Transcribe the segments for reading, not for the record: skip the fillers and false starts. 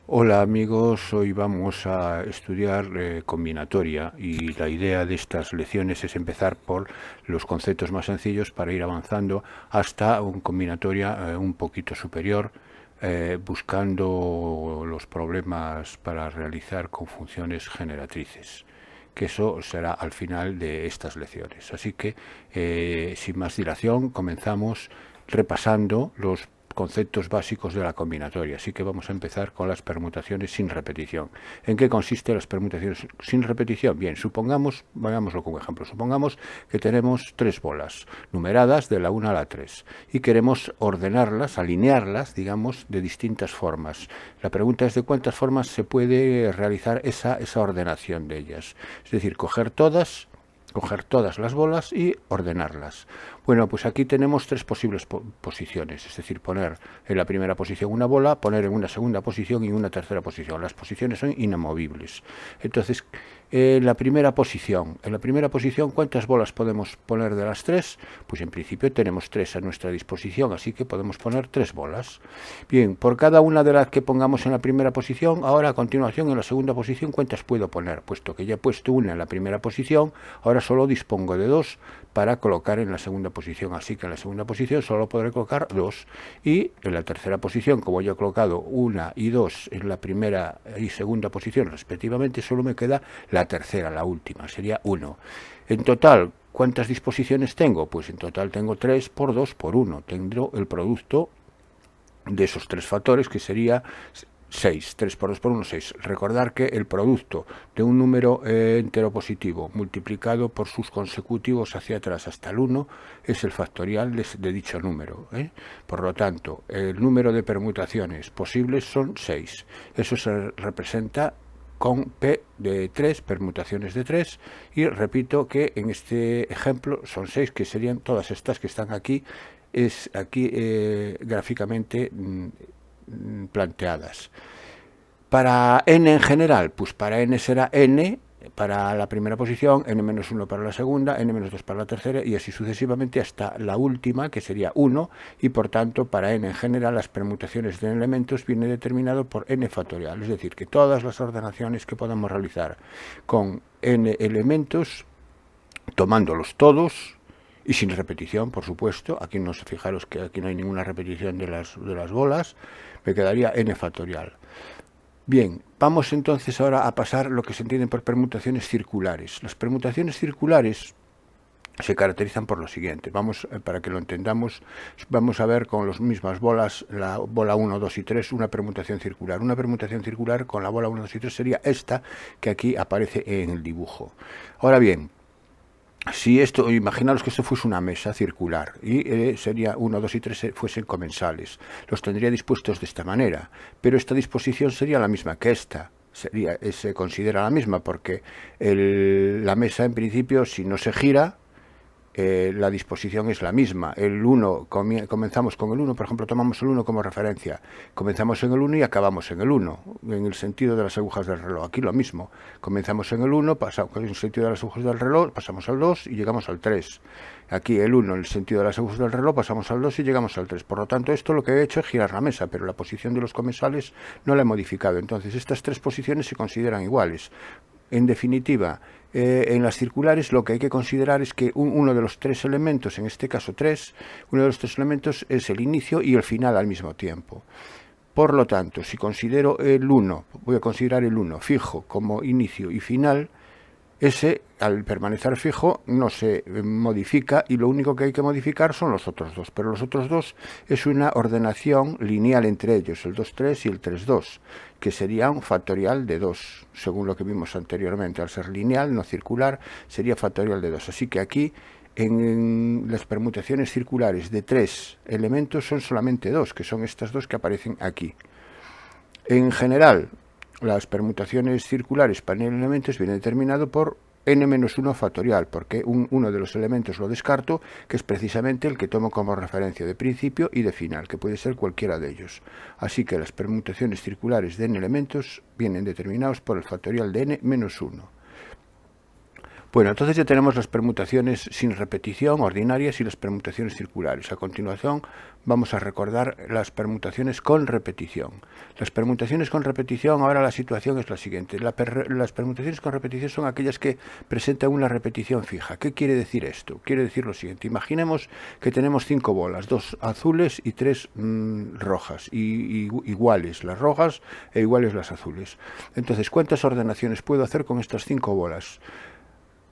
Hola amigos, hoy vamos a estudiar combinatoria y la idea de estas lecciones es empezar por los conceptos más sencillos para ir avanzando hasta una combinatoria un poquito superior, buscando los problemas para realizar con funciones generatrices, que eso será al final de estas lecciones. Así que, sin más dilación, comenzamos repasando los conceptos básicos de la combinatoria. Así que vamos a empezar con las permutaciones sin repetición. ¿En qué consisten las permutaciones sin repetición? Bien, supongamos, veámoslo como ejemplo, supongamos que tenemos tres bolas numeradas de la 1 a la 3 y queremos ordenarlas, alinearlas, digamos, de distintas formas. La pregunta es de cuántas formas se puede realizar esa ordenación de ellas. Es decir, coger todas las bolas y ordenarlas. Bueno, pues aquí tenemos tres posibles posiciones, es decir, poner en la primera posición una bola, poner en una segunda posición y una tercera posición. Las posiciones son inamovibles. Entonces, en la primera posición, ¿cuántas bolas podemos poner de las tres? Pues en principio tenemos tres a nuestra disposición, así que podemos poner tres bolas. Bien, por cada una de las que pongamos en la primera posición, ahora a continuación en la segunda posición, ¿cuántas puedo poner? Puesto que ya he puesto una en la primera posición, ahora solo dispongo de dos para colocar en la segunda posición, así que en la segunda posición solo podré colocar dos, y en la tercera posición, como ya he colocado una y dos en la primera y segunda posición respectivamente, solo me queda la tercera, la última, sería 1. En total, ¿cuántas disposiciones tengo? Pues en total tengo 3 por 2 por 1. Tendré el producto de esos tres factores, que sería 6, 3 por 2 por 1, 6. Recordar que el producto de un número entero positivo multiplicado por sus consecutivos hacia atrás hasta el 1 es el factorial de dicho número. Por lo tanto, el número de permutaciones posibles son 6. Eso se representa con P de 3, permutaciones de 3, y repito que en este ejemplo son 6, que serían todas estas que están aquí, gráficamente planteadas. Para n en general, pues para n será n para la primera posición, n-1 para la segunda, n-2 para la tercera, y así sucesivamente hasta la última, que sería 1, y por tanto para n en general las permutaciones de elementos viene determinado por n factorial, es decir, que todas las ordenaciones que podamos realizar con n elementos, tomándolos todos y sin repetición, por supuesto, aquí no, fijaros que aquí no hay ninguna repetición de las bolas, me quedaría n factorial. Bien, vamos entonces ahora a pasar lo que se entiende por permutaciones circulares. Las permutaciones circulares se caracterizan por lo siguiente. Para que lo entendamos, vamos a ver con las mismas bolas, la bola 1, 2 y 3, una permutación circular. Una permutación circular con la bola 1, 2 y 3 sería esta que aquí aparece en el dibujo. Ahora bien, si esto, imaginaros que esto fuese una mesa circular y sería 1, 2 y 3 fuesen comensales, los tendría dispuestos de esta manera, pero esta disposición sería la misma que esta. Se considera la misma porque la mesa en principio, si no se gira, la disposición es la misma. El 1, comenzamos con el 1, por ejemplo, tomamos el 1 como referencia. Comenzamos en el 1 y acabamos en el 1, en el sentido de las agujas del reloj. Aquí lo mismo. Comenzamos en el 1, pasamos en el sentido de las agujas del reloj, pasamos al 2 y llegamos al 3. Aquí el 1, en el sentido de las agujas del reloj, pasamos al 2 y llegamos al 3. Por lo tanto, esto lo que he hecho es girar la mesa, pero la posición de los comensales no la he modificado. Entonces, estas tres posiciones se consideran iguales. En definitiva, en las circulares lo que hay que considerar es que uno de los tres elementos, en este caso 3, uno de los tres elementos es el inicio y el final al mismo tiempo. Por lo tanto, si considero el 1, voy a considerar el 1 fijo como inicio y final, ese, al permanecer fijo, no se modifica y lo único que hay que modificar son los otros dos. Pero los otros dos es una ordenación lineal entre ellos, el 2, 3 y el 3, 2, que sería un factorial de 2, según lo que vimos anteriormente. Al ser lineal, no circular, sería factorial de 2. Así que aquí, en las permutaciones circulares de 3 elementos, son solamente 2, que son estas dos que aparecen aquí. En general, las permutaciones circulares para n elementos viene determinado por n-1 factorial, porque uno de los elementos lo descarto, que es precisamente el que tomo como referencia de principio y de final, que puede ser cualquiera de ellos. Así que las permutaciones circulares de n elementos vienen determinados por el factorial de n-1. Bueno, entonces ya tenemos las permutaciones sin repetición ordinarias y las permutaciones circulares. A continuación vamos a recordar las permutaciones con repetición. Las permutaciones con repetición, ahora la situación es la siguiente. Las permutaciones con repetición son aquellas que presentan una repetición fija. ¿Qué quiere decir esto? Quiere decir lo siguiente. Imaginemos que tenemos 5 bolas, 2 azules y 3 rojas, y iguales las rojas e iguales las azules. Entonces, ¿cuántas ordenaciones puedo hacer con estas 5 bolas?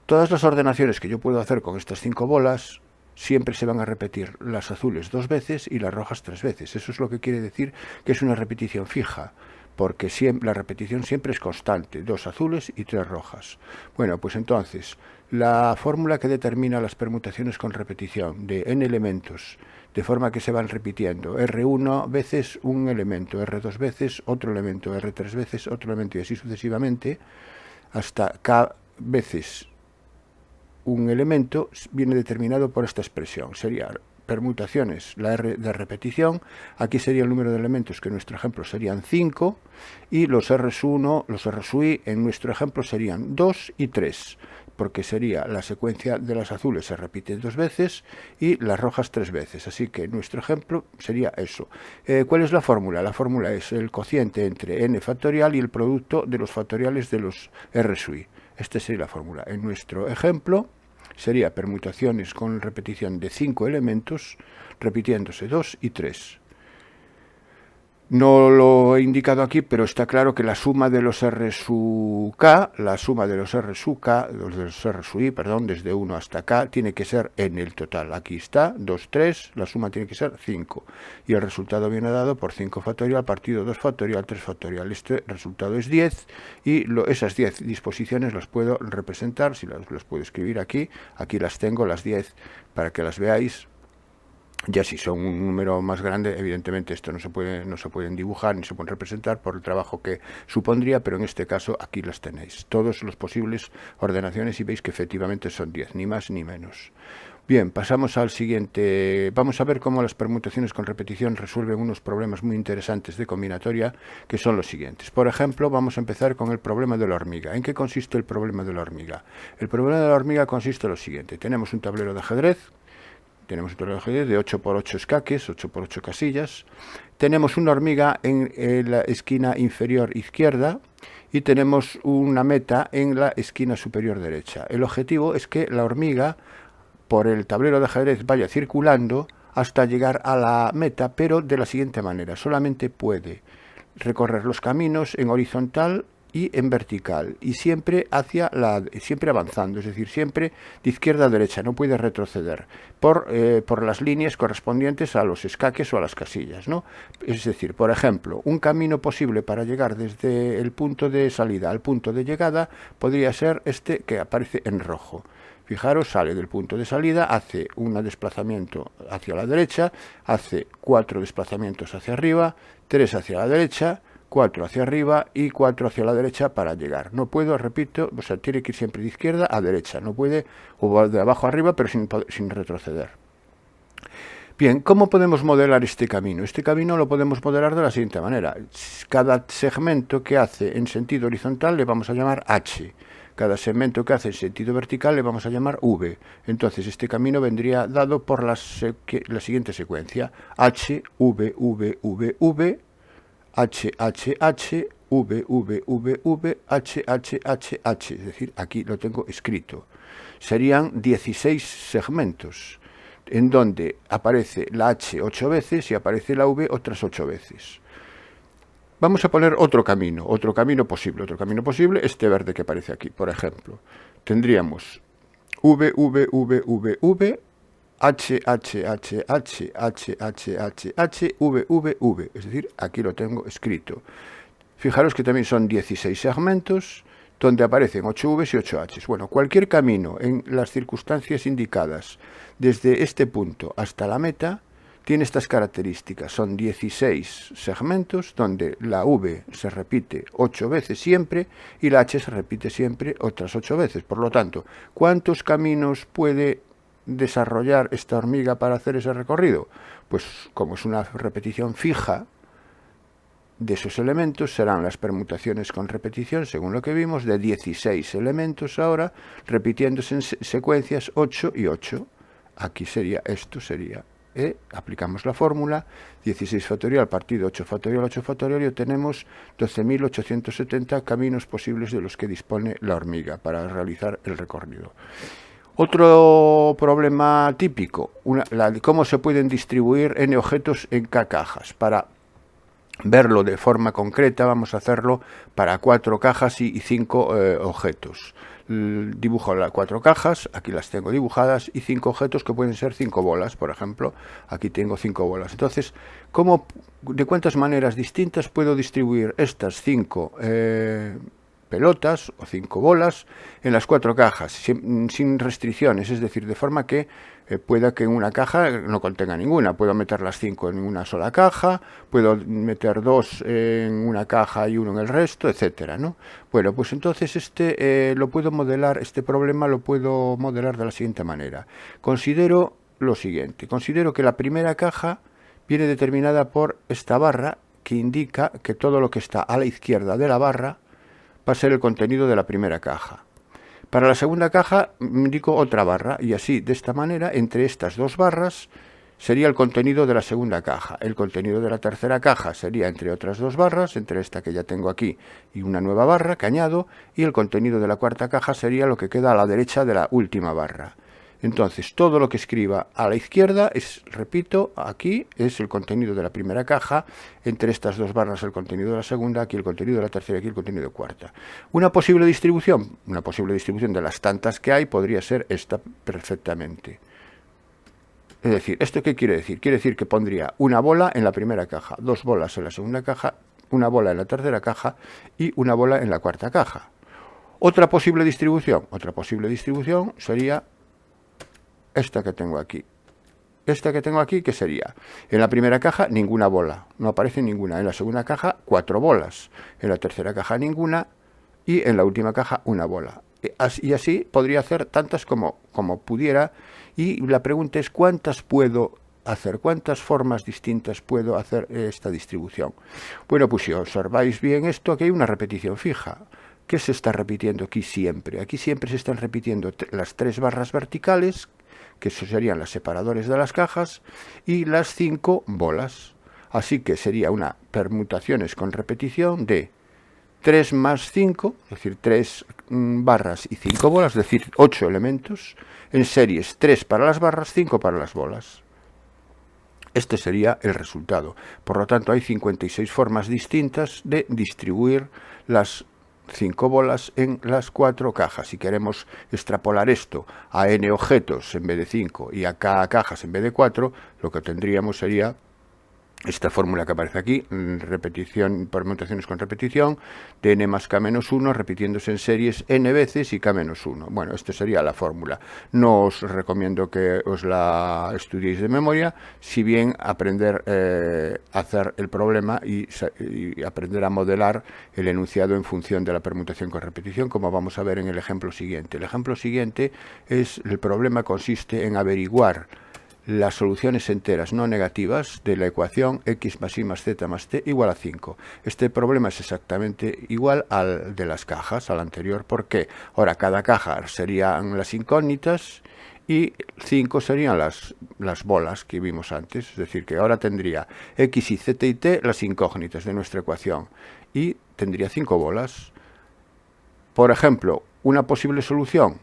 Todas las ordenaciones que yo puedo hacer con estas 5 bolas siempre se van a repetir las azules 2 veces y las rojas 3 veces. Eso es lo que quiere decir que es una repetición fija, porque la repetición siempre es constante, 2 azules y 3 rojas. Bueno, pues entonces, la fórmula que determina las permutaciones con repetición de n elementos, de forma que se van repitiendo, R1 veces un elemento, R2 veces otro elemento, R3 veces otro elemento, y así sucesivamente, hasta K veces un elemento, viene determinado por esta expresión. Sería permutaciones, la R de repetición, aquí sería el número de elementos, que en nuestro ejemplo serían 5, y los Rs1, los Rsui en nuestro ejemplo serían 2 y 3, porque sería la secuencia de las azules se repite 2 veces y las rojas 3 veces, así que nuestro ejemplo sería eso. ¿Cuál es la fórmula? La fórmula es el cociente entre n factorial y el producto de los factoriales de los Rsui. Esta sería la fórmula. En nuestro ejemplo sería permutaciones con repetición de 5 elementos, repitiéndose 2 y 3. No lo he indicado aquí, pero está claro que la suma de los R sub K, la suma de los R sub K, de los R sub I, perdón, desde 1 hasta K, tiene que ser n el total. Aquí está, 2, 3, la suma tiene que ser 5. Y el resultado viene dado por 5 factorial partido 2 factorial, 3 factorial. Este resultado es 10 y esas 10 disposiciones las puedo representar, si las puedo escribir aquí. Aquí las tengo, las 10, para que las veáis. Ya si son un número más grande, evidentemente esto no se pueden dibujar ni se pueden representar por el trabajo que supondría, pero en este caso aquí las tenéis. Todos los posibles ordenaciones y veis que efectivamente son 10, ni más ni menos. Bien, pasamos al siguiente. Vamos a ver cómo las permutaciones con repetición resuelven unos problemas muy interesantes de combinatoria, que son los siguientes. Por ejemplo, vamos a empezar con el problema de la hormiga. ¿En qué consiste el problema de la hormiga? El problema de la hormiga consiste en lo siguiente. Tenemos un tablero de ajedrez. Tenemos un tablero de ajedrez de 8 por 8 escaques, 8 por 8 casillas. Tenemos una hormiga en la esquina inferior izquierda y tenemos una meta en la esquina superior derecha. El objetivo es que la hormiga, por el tablero de ajedrez, vaya circulando hasta llegar a la meta, pero de la siguiente manera. Solamente puede recorrer los caminos en horizontal y en vertical, y siempre siempre avanzando, es decir, siempre de izquierda a derecha, no puede retroceder por las líneas correspondientes a los escaques o a las casillas, ¿no? Es decir, por ejemplo, un camino posible para llegar desde el punto de salida al punto de llegada podría ser este que aparece en rojo. Fijaros, sale del punto de salida, hace un desplazamiento hacia la derecha, hace 4 desplazamientos hacia arriba, 3 hacia la derecha, 4 hacia arriba y 4 hacia la derecha para llegar. No puedo, repito, o sea, tiene que ir siempre de izquierda a derecha. No puede, o de abajo a arriba, pero sin retroceder. Bien, ¿cómo podemos modelar este camino? Este camino lo podemos modelar de la siguiente manera. Cada segmento que hace en sentido horizontal le vamos a llamar H. Cada segmento que hace en sentido vertical le vamos a llamar V. Entonces, este camino vendría dado por la siguiente secuencia. H, V, V, V, V, H, H, H, V, V, V, V, H, H, H, H. Es decir, aquí lo tengo escrito. Serían 16 segmentos, en donde aparece la H 8 veces y aparece la V otras 8 veces. Vamos a poner otro camino posible. Otro camino posible, este verde que aparece aquí, por ejemplo. Tendríamos V, V, V, V, V, H, H, H, H, H, H, H, H, V, V, V. Es decir, aquí lo tengo escrito. Fijaros que también son 16 segmentos, donde aparecen 8 Vs y 8 Hs. Bueno, cualquier camino en las circunstancias indicadas, desde este punto hasta la meta, tiene estas características. Son 16 segmentos, donde la V se repite 8 veces siempre y la H se repite siempre otras 8 veces. Por lo tanto, ¿cuántos caminos puede desarrollar esta hormiga para hacer ese recorrido? Pues como es una repetición fija, de esos elementos serán las permutaciones con repetición, según lo que vimos, de 16 elementos ahora, repitiéndose en secuencias 8 y 8. Aquí sería, esto sería, aplicamos la fórmula, 16 factorial partido 8 factorial, 8 factorial, y obtenemos 12.870 caminos posibles de los que dispone la hormiga para realizar el recorrido. Otro problema típico, cómo se pueden distribuir n objetos en k cajas. Para verlo de forma concreta vamos a hacerlo para 4 cajas y 5 objetos. Dibujo las 4 cajas, aquí las tengo dibujadas, y 5 objetos que pueden ser 5 bolas, por ejemplo. Aquí tengo 5 bolas. Entonces, ¿de cuántas maneras distintas puedo distribuir estas 5 pelotas o 5 bolas en las 4 cajas, sin restricciones? Es decir, de forma que pueda que en una caja no contenga ninguna. Puedo meter las 5 en una sola caja, puedo meter 2 en una caja y 1 en el resto, etcétera, ¿no? Bueno, pues entonces este problema lo puedo modelar de la siguiente manera. Considero lo siguiente: considero que la primera caja viene determinada por esta barra, que indica que todo lo que está a la izquierda de la barra va a ser el contenido de la primera caja. Para la segunda caja indico otra barra, y así, de esta manera, entre estas dos barras sería el contenido de la segunda caja. El contenido de la tercera caja sería entre otras dos barras, entre esta que ya tengo aquí y una nueva barra que añado, y el contenido de la cuarta caja sería lo que queda a la derecha de la última barra. Entonces, todo lo que escriba a la izquierda repito, aquí es el contenido de la primera caja, entre estas dos barras el contenido de la segunda, aquí el contenido de la tercera, aquí el contenido de la cuarta. Una posible distribución de las tantas que hay podría ser esta perfectamente. Es decir, ¿esto qué quiere decir? Quiere decir que pondría una bola en la primera caja, 2 bolas en la segunda caja, una bola en la tercera caja y una bola en la cuarta caja. Otra posible distribución sería esta que tengo aquí. Esta que tengo aquí, ¿qué sería? En la primera caja, ninguna bola. No aparece ninguna. En la segunda caja, 4 bolas. En la tercera caja, ninguna. Y en la última caja, una bola. Y así podría hacer tantas como pudiera. Y la pregunta es, ¿cuántas puedo hacer? ¿Cuántas formas distintas puedo hacer esta distribución? Bueno, pues si observáis bien esto, aquí hay una repetición fija. ¿Qué se está repitiendo aquí siempre? Aquí siempre se están repitiendo las 3 barras verticales, que eso serían los separadores de las cajas, y las 5 bolas. Así que sería una permutaciones con repetición de 3 más 5, es decir, 3 barras y 5 bolas, es decir, 8 elementos, en series 3 para las barras, 5 para las bolas. Este sería el resultado. Por lo tanto, hay 56 formas distintas de distribuir las 5 bolas en las 4 cajas. Si queremos extrapolar esto a n objetos en vez de 5 y a k cajas en vez de 4, lo que tendríamos sería esta fórmula que aparece aquí, permutaciones con repetición, de n más k menos 1, repitiéndose en series n veces y k menos 1. Bueno, esta sería la fórmula. No os recomiendo que os la estudiéis de memoria, si bien aprender a hacer el problema y aprender a modelar el enunciado en función de la permutación con repetición, como vamos a ver en el ejemplo siguiente. El ejemplo siguiente el problema consiste en averiguar las soluciones enteras no negativas de la ecuación x más y más z más t igual a 5. Este problema es exactamente igual al de las cajas, al anterior. ¿Por qué? Ahora, cada caja serían las incógnitas y 5 serían las bolas que vimos antes. Es decir, que ahora tendría x y z y t las incógnitas de nuestra ecuación y tendría 5 bolas. Por ejemplo, una posible solución,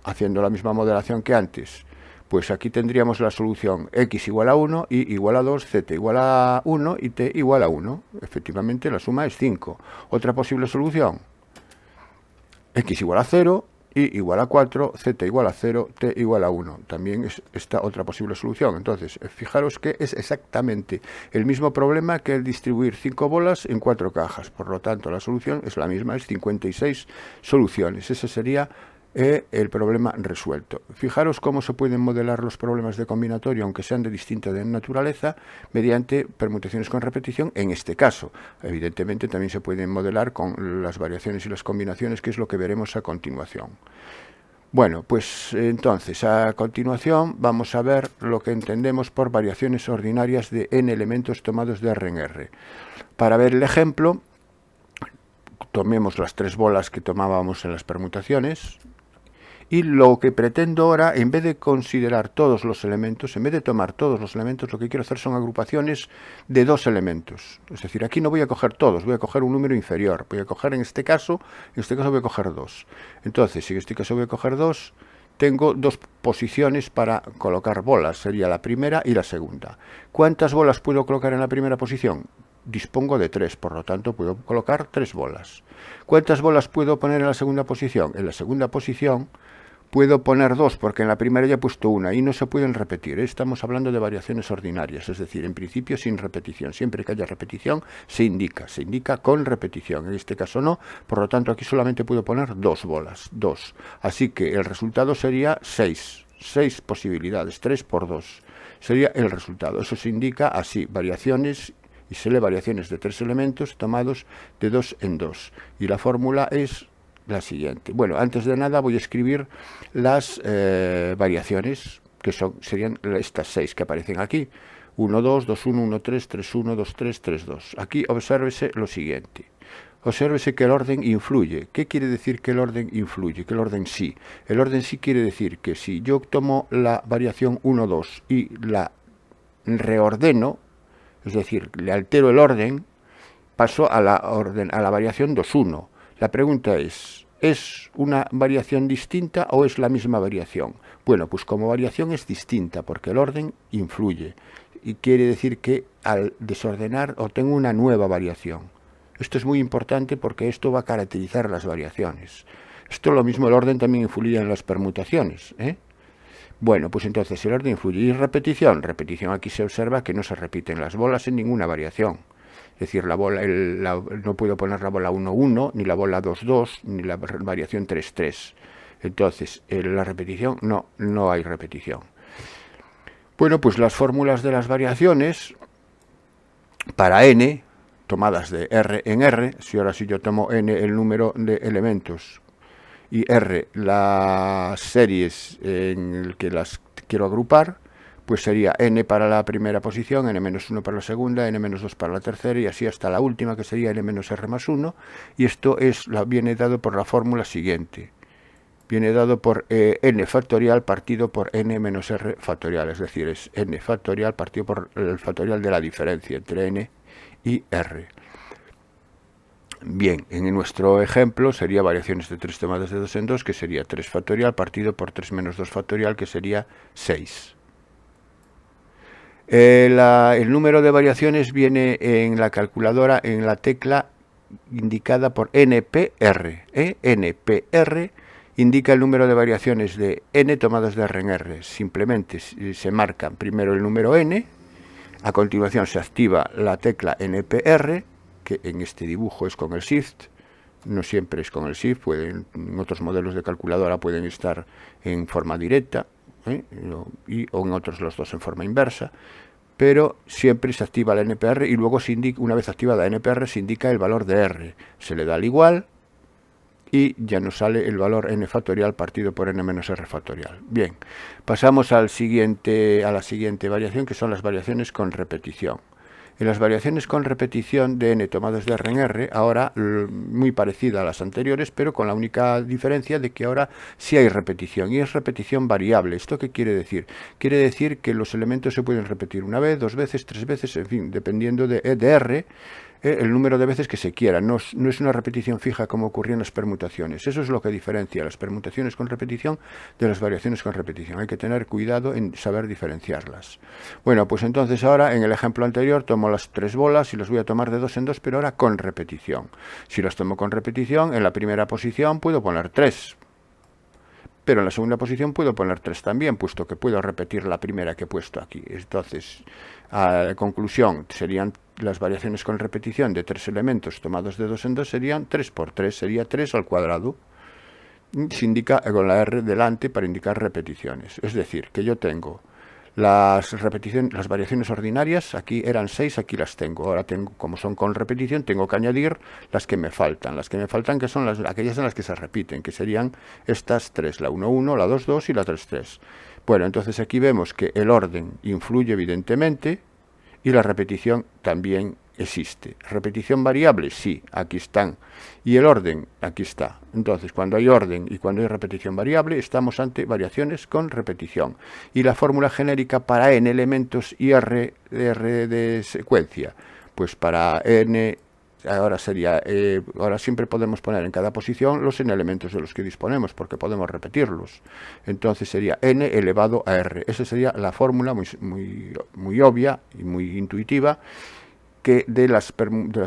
haciendo la misma modelación que antes, pues aquí tendríamos la solución x igual a 1, y igual a 2, z igual a 1 y t igual a 1. Efectivamente, la suma es 5. Otra posible solución, x igual a 0, y igual a 4, z igual a 0, t igual a 1. También es esta otra posible solución. Entonces, fijaros que es exactamente el mismo problema que el distribuir 5 bolas en 4 cajas. Por lo tanto, la solución es la misma, es 56 soluciones. Ese sería el problema resuelto. Fijaros cómo se pueden modelar los problemas de combinatorio, aunque sean de distinta naturaleza, mediante permutaciones con repetición en este caso. Evidentemente también se pueden modelar con las variaciones y las combinaciones, que es lo que veremos a continuación. Bueno, pues entonces a continuación vamos a ver lo que entendemos por variaciones ordinarias de n elementos tomados de R en R. Para ver el ejemplo, tomemos las 3 bolas que tomábamos en las permutaciones, y lo que pretendo ahora, en vez de considerar todos los elementos, en vez de tomar todos los elementos, lo que quiero hacer son agrupaciones de 2 elementos. Es decir, aquí no voy a coger todos, voy a coger un número inferior. Voy a coger en este caso voy a coger 2. Entonces, si en este caso voy a coger 2, tengo 2 posiciones para colocar bolas. Sería la primera y la segunda. ¿Cuántas bolas puedo colocar en la primera posición? Dispongo de 3, por lo tanto puedo colocar 3 bolas. ¿Cuántas bolas puedo poner en la segunda posición? En la segunda posición puedo poner 2, porque en la primera ya he puesto 1, y no se pueden repetir. Estamos hablando de variaciones ordinarias, es decir, en principio sin repetición. Siempre que haya repetición se indica con repetición. En este caso no, por lo tanto aquí solamente puedo poner 2 bolas, 2. Así que el resultado sería 6 posibilidades, 3 por 2. Sería el resultado. Eso se indica así, variaciones, y se lee variaciones de 3 elementos tomados de 2 en 2. Y la fórmula es la siguiente. Bueno, antes de nada voy a escribir las variaciones, que serían estas 6 que aparecen aquí. 1, 2, 2, 1, 1, 3, 3, 1, 2, 3, 3, 2. Aquí obsérvese lo siguiente. Obsérvese que el orden influye. ¿Qué quiere decir que el orden influye? Que el orden sí. El orden sí quiere decir que si yo tomo la variación 1, 2 y la reordeno, es decir, le altero el orden, paso a la variación 2, 1. La pregunta es una variación distinta o es la misma variación? Bueno, pues como variación es distinta porque el orden influye y quiere decir que al desordenar obtengo una nueva variación. Esto es muy importante porque esto va a caracterizar las variaciones. Esto lo mismo, el orden también influye en las permutaciones, ¿eh? Bueno, pues entonces el orden influye. ¿Y repetición? Repetición, aquí se observa que no se repiten las bolas en ninguna variación. Es decir, la bola, no puedo poner la bola 1, 1, ni la bola 2, 2, ni la variación 3, 3. Entonces, la repetición, no hay repetición. Bueno, pues las fórmulas de las variaciones para n, tomadas de r en r, si yo tomo n el número de elementos y r las series en el que las quiero agrupar, pues sería n para la primera posición, n-1 para la segunda, n-2 para la tercera, y así hasta la última, que sería n-r más 1, y esto viene dado por la fórmula siguiente. Viene dado por n factorial partido por n menos r factorial, es decir, es n factorial partido por el factorial de la diferencia entre n y r. Bien, en nuestro ejemplo sería variaciones de 3 tomadas de 2 en 2, que sería 3 factorial partido por 3 menos 2 factorial, que sería 6. El número de variaciones viene en la calculadora en la tecla indicada por NPR. NPR indica el número de variaciones de n tomadas de r en r. Simplemente se marca primero el número n, a continuación se activa la tecla NPR, que en este dibujo es con el Shift, no siempre es con el Shift, en otros modelos de calculadora pueden estar en forma directa, o en otros los dos en forma inversa, pero siempre se activa la NPR y luego una vez activada la NPR se indica el valor de r, se le da al igual y ya nos sale el valor n factorial partido por n menos r factorial. Bien, pasamos a la siguiente variación, que son las variaciones con repetición. En las variaciones con repetición de n tomadas de r en r, ahora muy parecida a las anteriores, pero con la única diferencia de que ahora sí hay repetición, y es repetición variable. ¿Esto qué quiere decir? Quiere decir que los elementos se pueden repetir una vez, 2 veces, 3 veces, en fin, dependiendo de r, el número de veces que se quiera. No es una repetición fija como ocurría en las permutaciones. Eso es lo que diferencia las permutaciones con repetición de las variaciones con repetición. Hay que tener cuidado en saber diferenciarlas. Bueno, pues entonces ahora en el ejemplo anterior tomo las 3 bolas y las voy a tomar de 2 en 2, pero ahora con repetición. Si las tomo con repetición, en la primera posición puedo poner 3. Pero en la segunda posición puedo poner 3 también, puesto que puedo repetir la primera que he puesto aquí. Entonces, a conclusión, serían las variaciones con repetición de 3 elementos tomados de 2 en 2, serían 3 por 3, sería 3 al cuadrado. Se indica con la R delante para indicar repeticiones. Es decir, que yo tengo las variaciones ordinarias, aquí eran 6, aquí las tengo. Ahora como son con repetición, tengo que añadir las que me faltan. Las que me faltan, que son aquellas en las que se repiten, que serían estas 3, la 1, 1, la 2, 2 y la 3, 3. Bueno, entonces aquí vemos que el orden influye evidentemente y la repetición también existe. Repetición variable, sí, aquí están. Y el orden, aquí está. Entonces, cuando hay orden y cuando hay repetición variable, estamos ante variaciones con repetición. Y la fórmula genérica para n elementos y r de secuencia, pues para n, ahora sería, ahora siempre podemos poner en cada posición los n elementos de los que disponemos, porque podemos repetirlos. Entonces sería n elevado a r. Esa sería la fórmula muy obvia y muy intuitiva que de las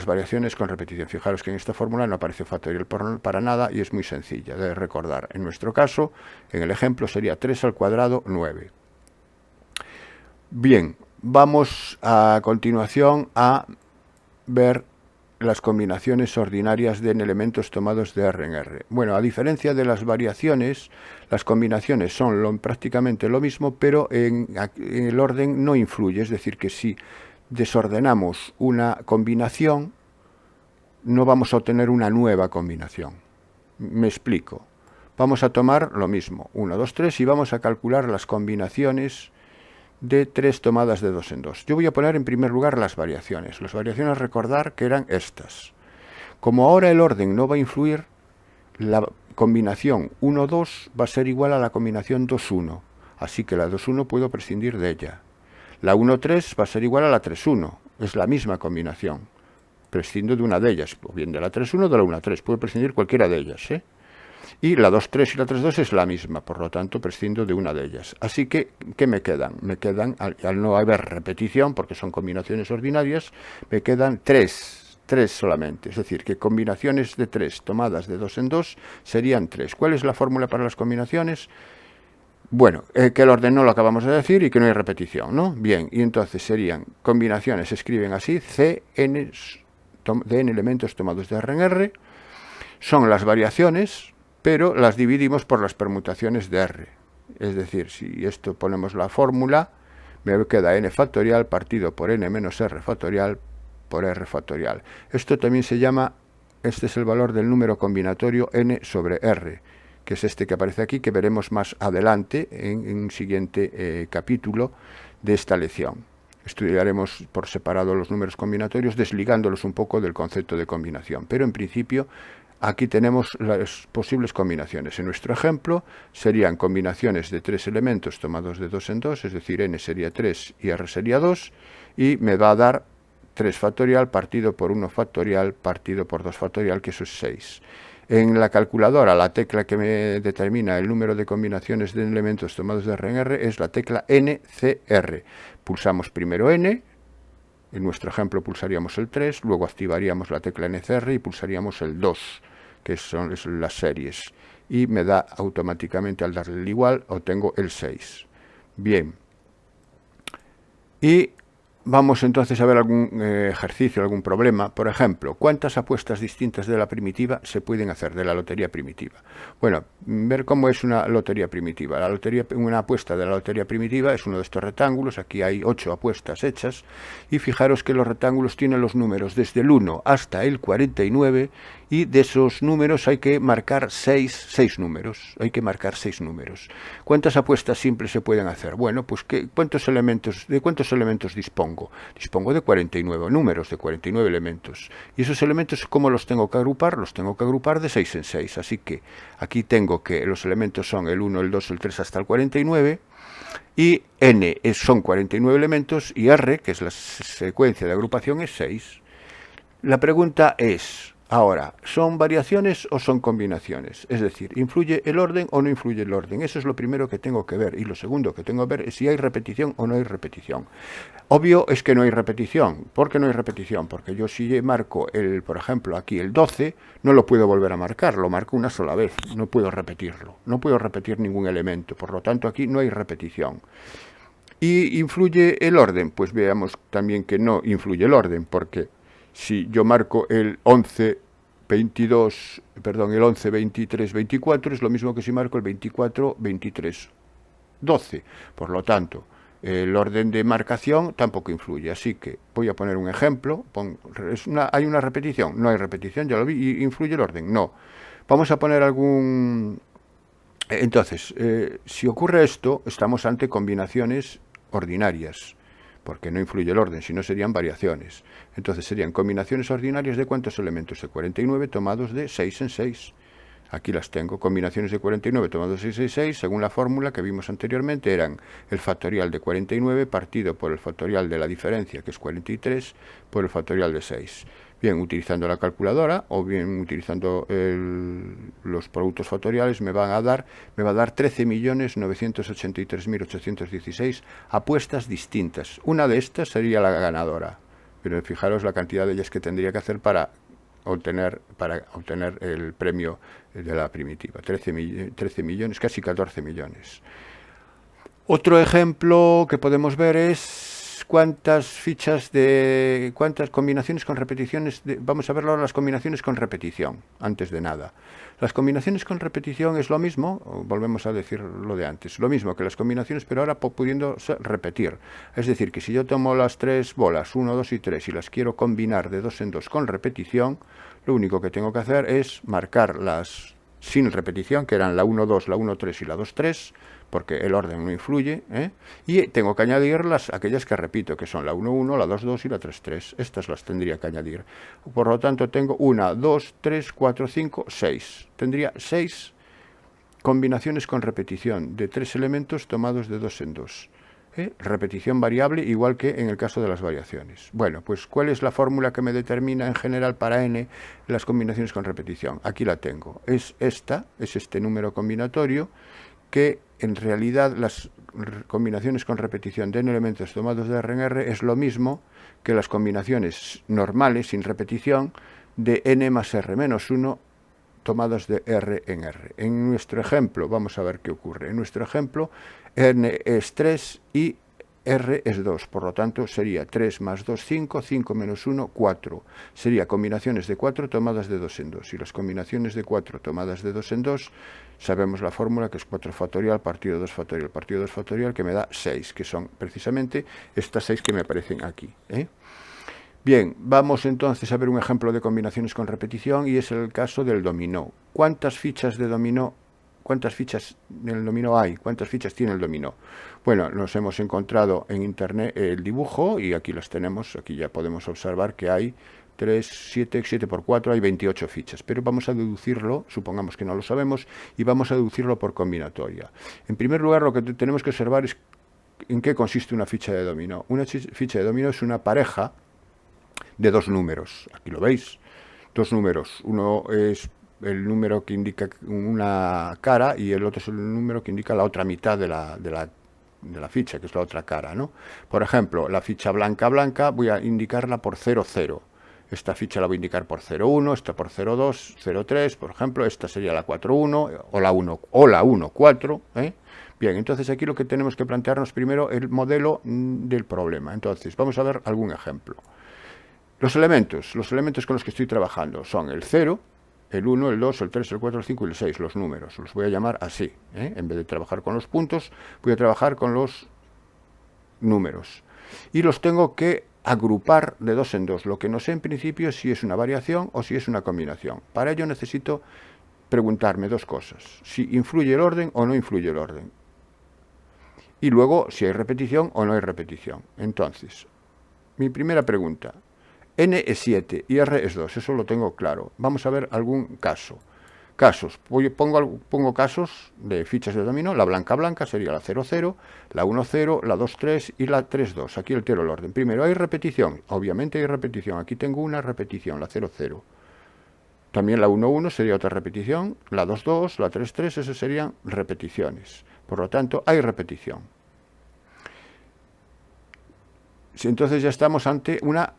variaciones con repetición. Fijaros que en esta fórmula no aparece factorial para nada y es muy sencilla de recordar. En nuestro caso, en el ejemplo, sería 3 al cuadrado 9. Bien, vamos a continuación a ver las combinaciones ordinarias de elementos tomados de R en R. Bueno, a diferencia de las variaciones, las combinaciones son prácticamente lo mismo, pero en el orden no influye. Es decir, que si desordenamos una combinación, no vamos a obtener una nueva combinación. Me explico. Vamos a tomar lo mismo, 1, 2, 3, y vamos a calcular las combinaciones de 3 tomadas de 2 en 2. Yo voy a poner en primer lugar las variaciones. Las variaciones, recordar que eran estas. Como ahora el orden no va a influir, la combinación 1, 2 va a ser igual a la combinación 2, 1. Así que la 2, 1 puedo prescindir de ella. La 1, 3 va a ser igual a la 3, 1. Es la misma combinación. Prescindo de una de ellas, o bien de la 3, 1 o de la 1, 3. Puedo prescindir cualquiera de ellas, ¿eh? Y la 2, 3 y la 3, 2 es la misma, por lo tanto prescindo de una de ellas. Así que, ¿qué me quedan? Me quedan, al no haber repetición, porque son combinaciones ordinarias, me quedan 3 solamente. Es decir, que combinaciones de 3 tomadas de 2 en 2 serían 3. ¿Cuál es la fórmula para las combinaciones? Bueno, que el orden no lo acabamos de decir y que no hay repetición, ¿no? Bien, y entonces serían combinaciones, se escriben así, Cn de n elementos tomados de R en R, son las variaciones, pero las dividimos por las permutaciones de R. Es decir, si esto ponemos la fórmula, me queda n factorial partido por n menos r factorial por r factorial. Esto también se llama, este es el valor del número combinatorio n sobre r, que es este que aparece aquí, que veremos más adelante en un siguiente capítulo de esta lección. Estudiaremos por separado los números combinatorios, desligándolos un poco del concepto de combinación. Pero en principio, aquí tenemos las posibles combinaciones. En nuestro ejemplo, serían combinaciones de 3 elementos tomados de 2 en 2, es decir, n sería 3 y r sería 2, y me va a dar 3 factorial partido por 1 factorial partido por 2 factorial, que eso es 6. En la calculadora, la tecla que me determina el número de combinaciones de elementos tomados de R en R es la tecla NCR. Pulsamos primero N, en nuestro ejemplo pulsaríamos el 3, luego activaríamos la tecla NCR y pulsaríamos el 2, que son las series. Y me da automáticamente, al darle el igual, obtengo el 6. Bien. Y vamos entonces a ver algún ejercicio, algún problema. Por ejemplo, ¿cuántas apuestas distintas de la primitiva se pueden hacer, de la lotería primitiva? Bueno, ver cómo es una lotería primitiva. Una apuesta de la lotería primitiva es uno de estos rectángulos. Aquí hay 8 apuestas hechas. Y fijaros que los rectángulos tienen los números desde el 1 hasta el 49. Y de esos números hay que marcar 6 números. Hay que marcar 6 números. ¿Cuántas apuestas simples se pueden hacer? Bueno, pues ¿de cuántos elementos dispongo? Dispongo de 49 números, de 49 elementos. Y esos elementos, ¿cómo los tengo que agrupar? Los tengo que agrupar de 6 en 6. Así que aquí tengo que los elementos son el 1, el 2, el 3 hasta el 49. Y n son 49 elementos y r, que es la secuencia de agrupación, es 6. La pregunta es, ahora, ¿son variaciones o son combinaciones? Es decir, ¿influye el orden o no influye el orden? Eso es lo primero que tengo que ver. Y lo segundo que tengo que ver es si hay repetición o no hay repetición. Obvio es que no hay repetición. ¿Por qué no hay repetición? Porque yo si marco, por ejemplo, aquí el 12, no lo puedo volver a marcar. Lo marco una sola vez. No puedo repetirlo. No puedo repetir ningún elemento. Por lo tanto, aquí no hay repetición. ¿Y influye el orden? Pues veamos también que no influye el orden, porque si yo marco el 11, 23, 24, es lo mismo que si marco el 24, 23, 12. Por lo tanto, el orden de marcación tampoco influye. Así que voy a poner un ejemplo. ¿Hay una repetición? No hay repetición, ya lo vi. ¿Influye el orden? No. Vamos a poner algún... Entonces, si ocurre esto, estamos ante combinaciones ordinarias. porque no influye el orden, sino serían variaciones. Entonces serían combinaciones ordinarias de ¿cuántos elementos? De 49 tomados de 6 en 6. Aquí las tengo, combinaciones de 49 tomados de 6 en 6, según la fórmula que vimos anteriormente, eran el factorial de 49 partido por el factorial de la diferencia, que es 43, por el factorial de 6. Bien, utilizando la calculadora o bien utilizando los productos factoriales me va a dar 13.983.816 apuestas distintas. Una de estas sería la ganadora, pero fijaros la cantidad de ellas que tendría que hacer para obtener el premio de la primitiva. 13 millones, casi 14 millones. Otro ejemplo que podemos ver es cuántas combinaciones con repeticiones, vamos a ver ahora las combinaciones con repetición, antes de nada. Las combinaciones con repetición es lo mismo, volvemos a decir lo de antes, lo mismo que las combinaciones, pero ahora pudiendo repetir. Es decir, que si yo tomo las tres bolas, 1, 2 y 3, y las quiero combinar de 2 en 2 con repetición, lo único que tengo que hacer es marcar las sin repetición, que eran la 1, 2, la 1, 3 y la 2, 3, porque el orden no influye, y tengo que añadir aquellas que repito, que son la 1, 1, la 2, 2 y la 3, 3. Estas las tendría que añadir. Por lo tanto, tengo 1, 2, 3, 4, 5, 6. Tendría 6 combinaciones con repetición de 3 elementos tomados de 2 en 2. Repetición variable, igual que en el caso de las variaciones. Bueno, pues ¿cuál es la fórmula que me determina en general para n las combinaciones con repetición? Aquí la tengo. Es este número combinatorio, que en realidad las combinaciones con repetición de n elementos tomados de R en R es lo mismo que las combinaciones normales sin repetición de n más R menos 1 tomadas de R en R. En nuestro ejemplo, vamos a ver qué ocurre. En nuestro ejemplo, n es 3 y R es 2, por lo tanto sería 3 más 2, 5, 5 menos 1, 4. Sería combinaciones de 4 tomadas de 2 en 2. Y las combinaciones de 4 tomadas de 2 en 2, sabemos la fórmula, que es 4 factorial partido 2 factorial partido 2 factorial, que me da 6, que son precisamente estas 6 que me aparecen aquí. Bien, vamos entonces a ver un ejemplo de combinaciones con repetición, y es el caso del dominó. ¿Cuántas fichas de dominó? ¿Cuántas fichas en el dominó hay? ¿Cuántas fichas tiene el dominó? Bueno, nos hemos encontrado en internet el dibujo y aquí las tenemos. Aquí ya podemos observar que hay 7 por 4, hay 28 fichas. Pero vamos a deducirlo, supongamos que no lo sabemos, y vamos a deducirlo por combinatoria. En primer lugar, lo que tenemos que observar es en qué consiste una ficha de dominó. Una ficha de dominó es una pareja de dos números. Aquí lo veis. Dos números. Uno es el número que indica una cara y el otro es el número que indica la otra mitad de la ficha, que es la otra cara, ¿no? Por ejemplo, la ficha blanca voy a indicarla por 0, 0. Esta ficha la voy a indicar por 0, 1, esta por 0, 2, 0, 3, por ejemplo. Esta sería la 4, 1 o la 1, 4, Bien, entonces aquí lo que tenemos que plantearnos primero el modelo del problema. Entonces, vamos a ver algún ejemplo. Los elementos con los que estoy trabajando son el 0, el 1, el 2, el 3, el 4, el 5 y el 6, los números. Los voy a llamar así. En vez de trabajar con los puntos, voy a trabajar con los números. Y los tengo que agrupar de 2 en 2. Lo que no sé en principio es si es una variación o si es una combinación. Para ello necesito preguntarme dos cosas. Si influye el orden o no influye el orden. Y luego si hay repetición o no hay repetición. Entonces, mi primera pregunta. N es 7 y R es 2, eso lo tengo claro. Vamos a ver algún caso. Casos, pongo casos de fichas de dominó. La blanca sería la 0, 0, la 1, 0, la 2, 3 y la 3, 2. Aquí altero el orden. Primero, ¿hay repetición? Obviamente hay repetición. Aquí tengo una repetición, la 0, 0. También la 1, 1 sería otra repetición. La 2, 2, la 3, 3, esas serían repeticiones. Por lo tanto, hay repetición. Entonces ya estamos ante una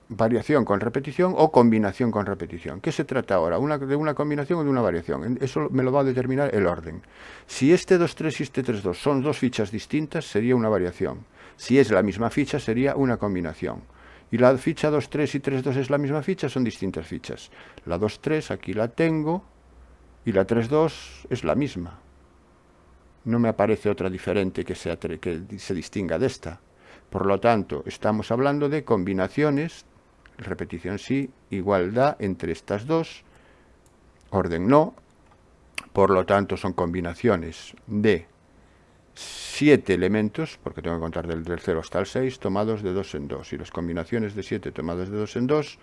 variación con repetición o combinación con repetición. ¿Qué se trata ahora? ¿De una combinación o de una variación? Eso me lo va a determinar el orden. Si este 2, 3 y este 3, 2 son dos fichas distintas, sería una variación. Si es la misma ficha, sería una combinación. Y la ficha 2, 3 y 3, 2 es la misma ficha, son distintas fichas. La 2, 3 aquí la tengo y la 3, 2 es la misma. No me aparece otra diferente que se distinga de esta. Por lo tanto, estamos hablando de combinaciones, repetición sí, igualdad entre estas dos, orden no. Por lo tanto, son combinaciones de 7 elementos, porque tengo que contar del 0 hasta el 6, tomados de 2 en 2. Y las combinaciones de 7 tomadas de 2 en 2,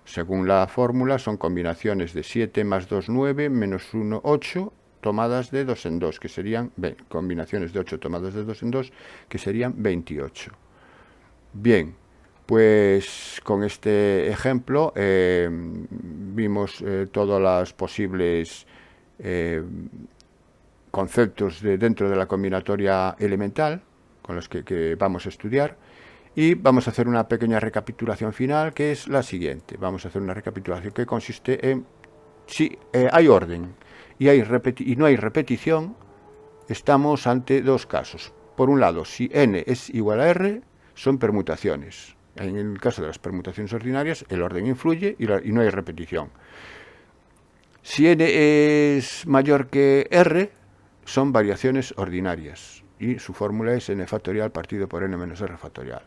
según la fórmula, son combinaciones de 7 más 2, 9, menos 1, 8, tomadas de 2 en 2, que serían combinaciones de 8 tomadas de 2 en 2, que serían 28. Bien, pues con este ejemplo vimos todos los posibles conceptos dentro de la combinatoria elemental con los que vamos a estudiar, y vamos a hacer una pequeña recapitulación final, que es la siguiente. Vamos a hacer una recapitulación que consiste en, si hay orden y no hay repetición, estamos ante dos casos. Por un lado, si n es igual a r, son permutaciones. En el caso de las permutaciones ordinarias, el orden influye y no hay repetición. Si n es mayor que r, son variaciones ordinarias, y su fórmula es n factorial partido por n menos r factorial.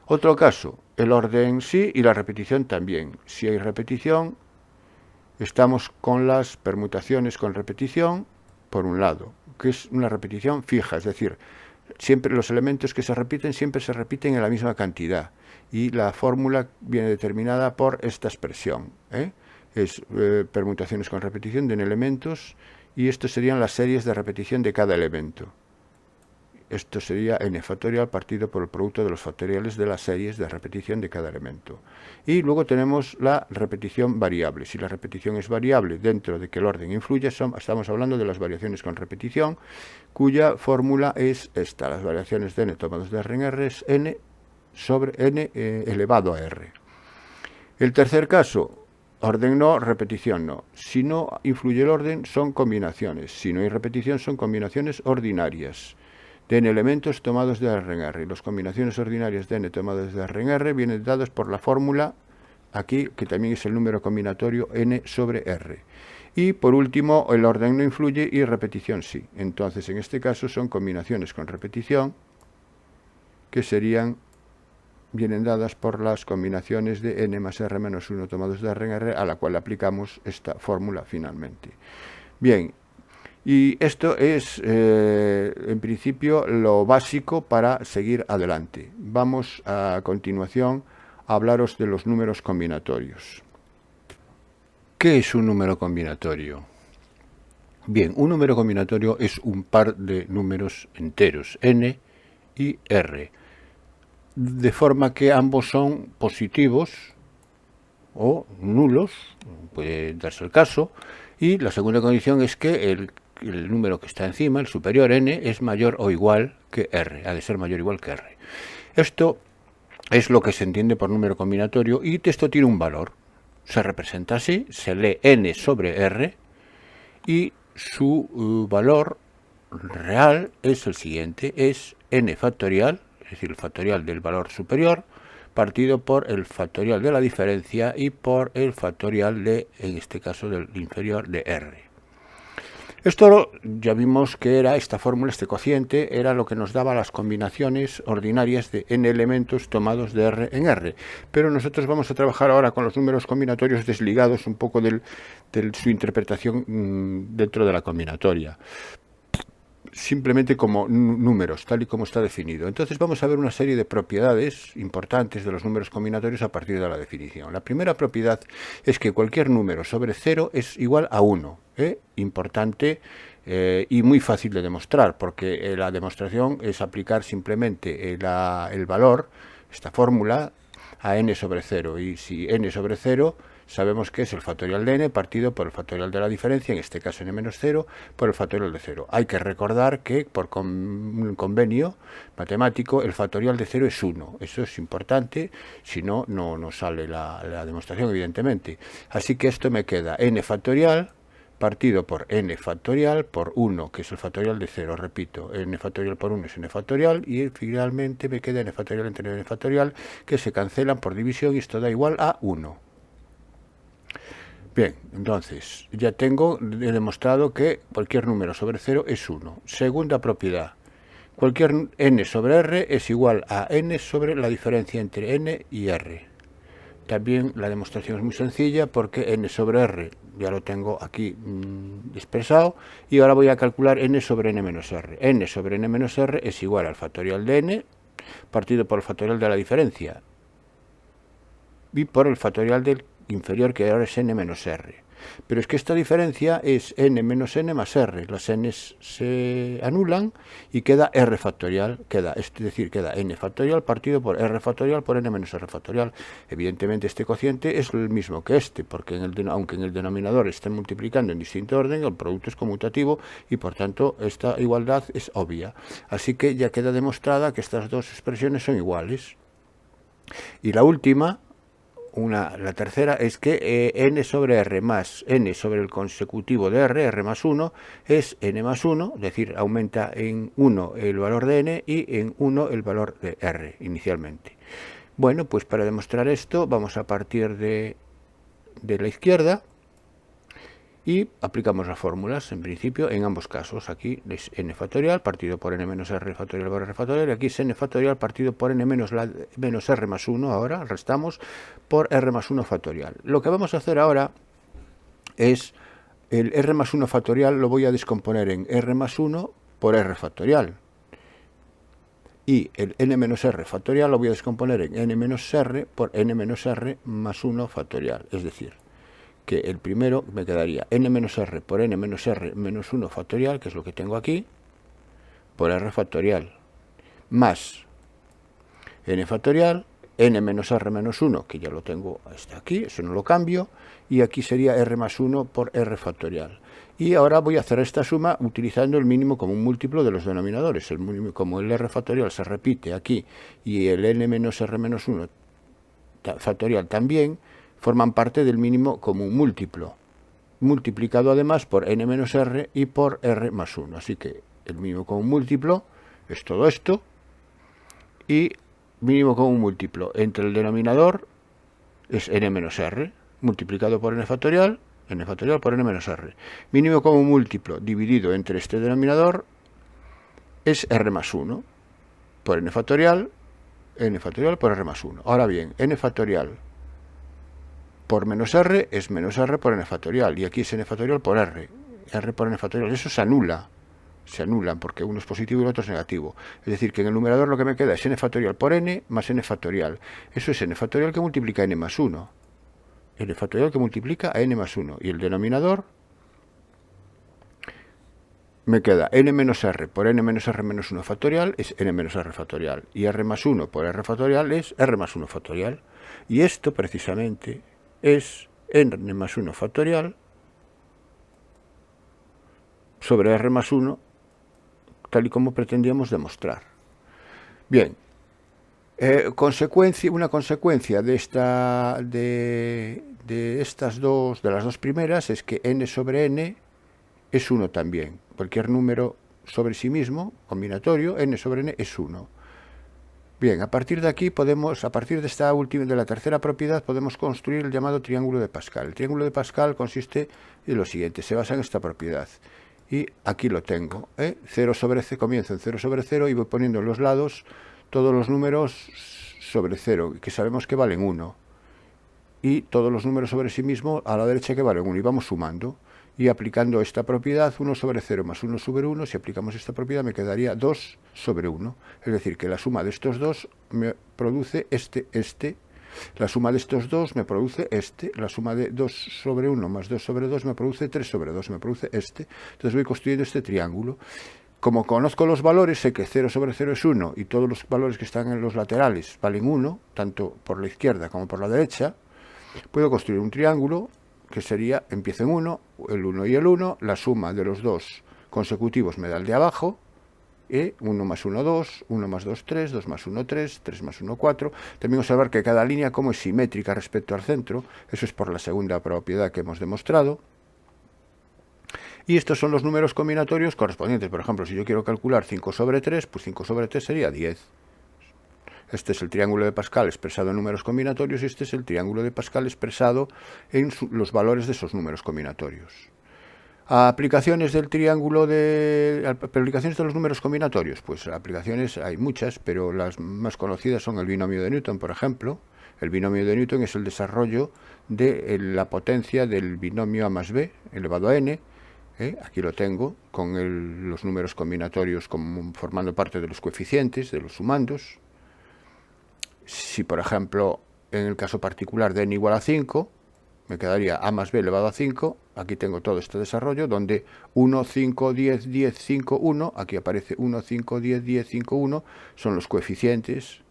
Otro caso, el orden sí y la repetición también. Si hay repetición, estamos con las permutaciones con repetición, por un lado, que es una repetición fija, es decir, siempre los elementos que se repiten siempre se repiten en la misma cantidad, y la fórmula viene determinada por esta expresión, es permutaciones con repetición de elementos, y estos serían las series de repetición de cada elemento. Esto sería n factorial partido por el producto de los factoriales de las series de repetición de cada elemento. Y luego tenemos la repetición variable. Si la repetición es variable dentro de que el orden influye, estamos hablando de las variaciones con repetición, cuya fórmula es esta. Las variaciones de n tomados de r en r es n sobre n elevado a r. El tercer caso, orden no, repetición no. Si no influye el orden, son combinaciones. Si no hay repetición, son combinaciones ordinarias de n elementos tomados de r en r. Y las combinaciones ordinarias de n tomadas de r en r vienen dadas por la fórmula aquí, que también es el número combinatorio n sobre r. Y por último, el orden no influye y repetición sí. Entonces, en este caso son combinaciones con repetición, que vienen dadas por las combinaciones de n más r menos 1 tomados de r en r, a la cual aplicamos esta fórmula finalmente. Bien, y esto es, en principio, lo básico para seguir adelante. Vamos a continuación a hablaros de los números combinatorios. ¿Qué es un número combinatorio? Bien, un número combinatorio es un par de números enteros, n y r, de forma que ambos son positivos o nulos, puede darse el caso, y la segunda condición es que el número que está encima, el superior n, es mayor o igual que r, ha de ser mayor o igual que r. Esto es lo que se entiende por número combinatorio, y esto tiene un valor. Se representa así, se lee n sobre r, y su valor real es el siguiente, es n factorial, es decir, el factorial del valor superior, partido por el factorial de la diferencia y por el factorial de, en este caso, del inferior de r. Esto ya vimos que era esta fórmula, este cociente, era lo que nos daba las combinaciones ordinarias de n elementos tomados de r en r. Pero nosotros vamos a trabajar ahora con los números combinatorios desligados un poco de su interpretación dentro de la combinatoria, simplemente como números, tal y como está definido. Entonces vamos a ver una serie de propiedades importantes de los números combinatorios a partir de la definición. La primera propiedad es que cualquier número sobre 0 es igual a 1. Importante y muy fácil de demostrar, porque la demostración es aplicar simplemente el valor, esta fórmula, a n sobre 0. Y si n sobre 0 sabemos que es el factorial de n partido por el factorial de la diferencia, en este caso n menos 0, por el factorial de 0. Hay que recordar que por un convenio matemático el factorial de 0 es 1. Eso es importante, si no, no sale la demostración, evidentemente. Así que esto me queda n factorial partido por n factorial por 1, que es el factorial de 0, repito, n factorial por 1 es n factorial, y finalmente me queda n factorial entre n factorial, que se cancelan por división, y esto da igual a 1. Bien, entonces, ya he demostrado que cualquier número sobre 0 es 1. Segunda propiedad, cualquier n sobre r es igual a n sobre la diferencia entre n y r. También la demostración es muy sencilla, porque n sobre r ya lo tengo aquí expresado, y ahora voy a calcular n sobre n menos r. N sobre n menos r es igual al factorial de n partido por el factorial de la diferencia y por el factorial del inferior, que ahora es n menos r. Pero es que esta diferencia es n menos n más r. Las n se anulan y queda r factorial. Es decir, queda n factorial partido por r factorial por n menos r factorial. Evidentemente este cociente es el mismo que este, porque aunque en el denominador estén multiplicando en distinto orden, el producto es conmutativo y por tanto esta igualdad es obvia. Así que ya queda demostrada que estas dos expresiones son iguales. Y la última, la tercera, es que n sobre r más n sobre el consecutivo de r más 1, es n más 1, es decir, aumenta en 1 el valor de n y en 1 el valor de r inicialmente. Bueno, pues para demostrar esto vamos a partir de la izquierda y aplicamos las fórmulas, en principio, en ambos casos. Aquí es n factorial partido por n menos r factorial por r factorial, y aquí es n factorial partido por n menos r más 1, ahora restamos, por r más 1 factorial. Lo que vamos a hacer ahora es el r más 1 factorial lo voy a descomponer en r más 1 por r factorial. Y el n menos r factorial lo voy a descomponer en n menos r por n menos r más 1 factorial. Es decir, que el primero me quedaría n menos r por n menos r menos 1 factorial, que es lo que tengo aquí, por r factorial, más n factorial, n menos r menos 1, que ya lo tengo hasta aquí, eso no lo cambio, y aquí sería r más 1 por r factorial. Y ahora voy a hacer esta suma utilizando el mínimo común múltiplo de los denominadores. Como el r factorial se repite aquí y el n menos r menos 1 factorial también, forman parte del mínimo común múltiplo, multiplicado además por n menos r y por r más 1. Así que el mínimo común múltiplo es todo esto, y mínimo común múltiplo entre el denominador es n menos r, multiplicado por n factorial por n menos r. Mínimo común múltiplo dividido entre este denominador es r más 1, por n factorial por r más 1. Ahora bien, n factorial por menos r es menos r por n factorial, y aquí es n factorial por r por n factorial. Eso se anulan porque uno es positivo y el otro es negativo. Es decir, que en el numerador lo que me queda es n factorial por n más n factorial. Eso es n factorial que multiplica n más 1. N factorial que multiplica a n más 1. Y el denominador me queda n menos r por n menos r menos 1 factorial es n menos r factorial. Y r más 1 por r factorial es r más 1 factorial. Y esto precisamente es n más 1 factorial sobre r más 1, tal y como pretendíamos demostrar. Bien, una consecuencia de estas dos, de las dos primeras, es que n sobre n es 1 también. Cualquier número sobre sí mismo, combinatorio, n sobre n es 1. Bien, a partir de aquí a partir de esta última, de la tercera propiedad, podemos construir el llamado triángulo de Pascal. El triángulo de Pascal consiste en lo siguiente, se basa en esta propiedad. Y aquí lo tengo, 0 sobre c, comienzo en 0 sobre 0 y voy poniendo en los lados todos los números sobre 0, que sabemos que valen 1. Y todos los números sobre sí mismo a la derecha que valen 1, y vamos sumando. Y aplicando esta propiedad, 1 sobre 0 más 1 sobre 1, si aplicamos esta propiedad me quedaría 2 sobre 1. Es decir, que la suma de estos dos me produce este. La suma de estos dos me produce este. La suma de 2 sobre 1 más 2 sobre 2 me produce 3 sobre 2, me produce este. Entonces voy construyendo este triángulo. Como conozco los valores, sé que 0 sobre 0 es 1 y todos los valores que están en los laterales valen 1, tanto por la izquierda como por la derecha. Puedo construir un triángulo que sería, empiezo en 1, el 1 y el 1, la suma de los dos consecutivos me da el de abajo, 1 más 1, 2, 1 más 2, 3, 2 más 1, 3, 3 más 1, 4. También observar que cada línea como es simétrica respecto al centro, eso es por la segunda propiedad que hemos demostrado. Y estos son los números combinatorios correspondientes. Por ejemplo, si yo quiero calcular 5 sobre 3, pues 5 sobre 3 sería 10. Este es el triángulo de Pascal expresado en números combinatorios y este es el triángulo de Pascal expresado en los valores de esos números combinatorios. Aplicaciones del aplicaciones de los números combinatorios, pues aplicaciones hay muchas, pero las más conocidas son el binomio de Newton, por ejemplo, El binomio de Newton es el desarrollo de la potencia del binomio A más B elevado a n. Aquí lo tengo con los números combinatorios formando parte de los coeficientes, de los sumandos. Si, por ejemplo, en el caso particular de n igual a 5, me quedaría A más B elevado a 5. Aquí tengo todo este desarrollo donde 1, 5, 10, 10, 5, 1. Aquí aparece 1, 5, 10, 10, 5, 1. Son los coeficientes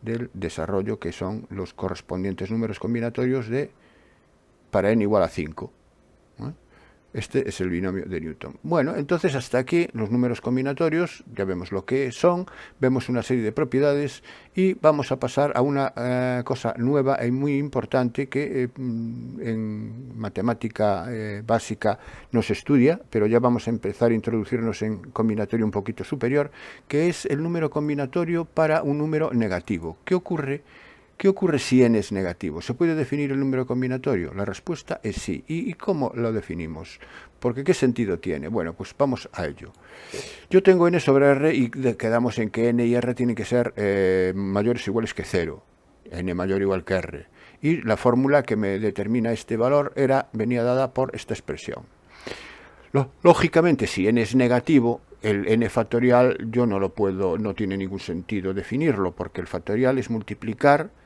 del desarrollo, que son los correspondientes números combinatorios para n igual a 5. Este es el binomio de Newton. Bueno, entonces hasta aquí los números combinatorios, ya vemos lo que son, vemos una serie de propiedades y vamos a pasar a una cosa nueva y muy importante que en matemática básica no se estudia, pero ya vamos a empezar a introducirnos en combinatorio un poquito superior, que es el número combinatorio para un número negativo. ¿Qué ocurre? ¿Qué ocurre si n es negativo? ¿Se puede definir el número combinatorio? La respuesta es sí. ¿Y cómo lo definimos? Porque ¿qué sentido tiene? Bueno, pues vamos a ello. Yo tengo n sobre r y quedamos en que n y r tienen que ser mayores o iguales que 0. N mayor o igual que r. Y la fórmula que me determina este valor venía dada por esta expresión. Lógicamente, si n es negativo, el n factorial yo no tiene ningún sentido definirlo, porque el factorial es multiplicar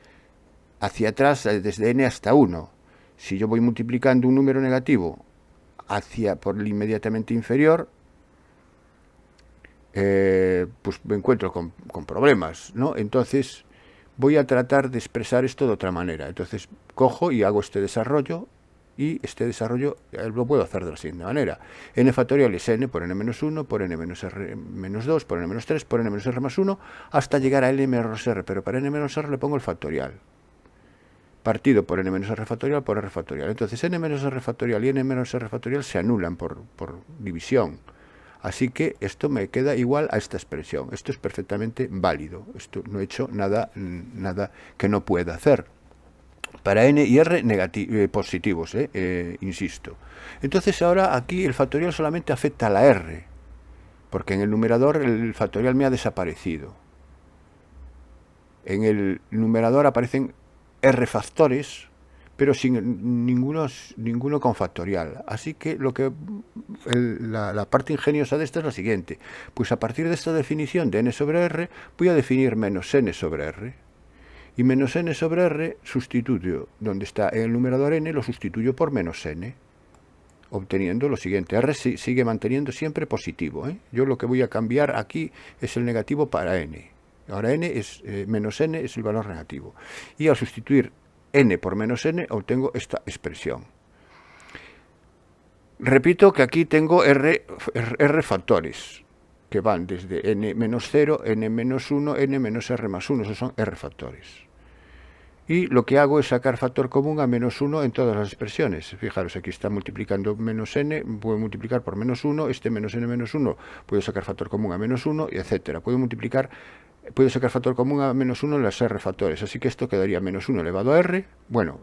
hacia atrás desde n hasta 1. Si yo voy multiplicando un número negativo por el inmediatamente inferior, pues me encuentro con problemas, ¿no? Entonces voy a tratar de expresar esto de otra manera. Entonces cojo y hago este desarrollo, y este desarrollo lo puedo hacer de la siguiente manera. N factorial es n por n menos 1, por n menos r menos 2, por n menos 3, por n menos r más 1, hasta llegar a n menos r, pero para n menos r le pongo el factorial. Partido por n menos r factorial por r factorial. Entonces n menos r factorial y n menos r factorial se anulan por división. Así que esto me queda igual a esta expresión. Esto es perfectamente válido. Esto no he hecho nada que no pueda hacer. Para n y r positivos, insisto. Entonces ahora aquí el factorial solamente afecta a la r, porque en el numerador el factorial me ha desaparecido. En el numerador aparecen r factores, pero sin ninguno con factorial. Así que la parte ingeniosa de esto es la siguiente. Pues a partir de esta definición de n sobre r, voy a definir menos n sobre r. Y menos n sobre r sustituyo, donde está en el numerador n, lo sustituyo por menos n, obteniendo lo siguiente. R sigue manteniendo siempre positivo. Yo lo que voy a cambiar aquí es el negativo para n. Ahora menos n es el valor negativo. Y al sustituir n por menos n, obtengo esta expresión. Repito que aquí tengo r factores, que van desde n menos 0, n menos 1, n menos r más 1. Esos son r factores. Y lo que hago es sacar factor común a menos 1 en todas las expresiones. Fijaros, aquí está multiplicando menos n, puedo multiplicar por menos 1, este menos n menos 1, puedo sacar factor común a menos 1, y etcétera. Puedo sacar factor común a menos 1 en las r factores, así que esto quedaría menos 1 elevado a r. Bueno,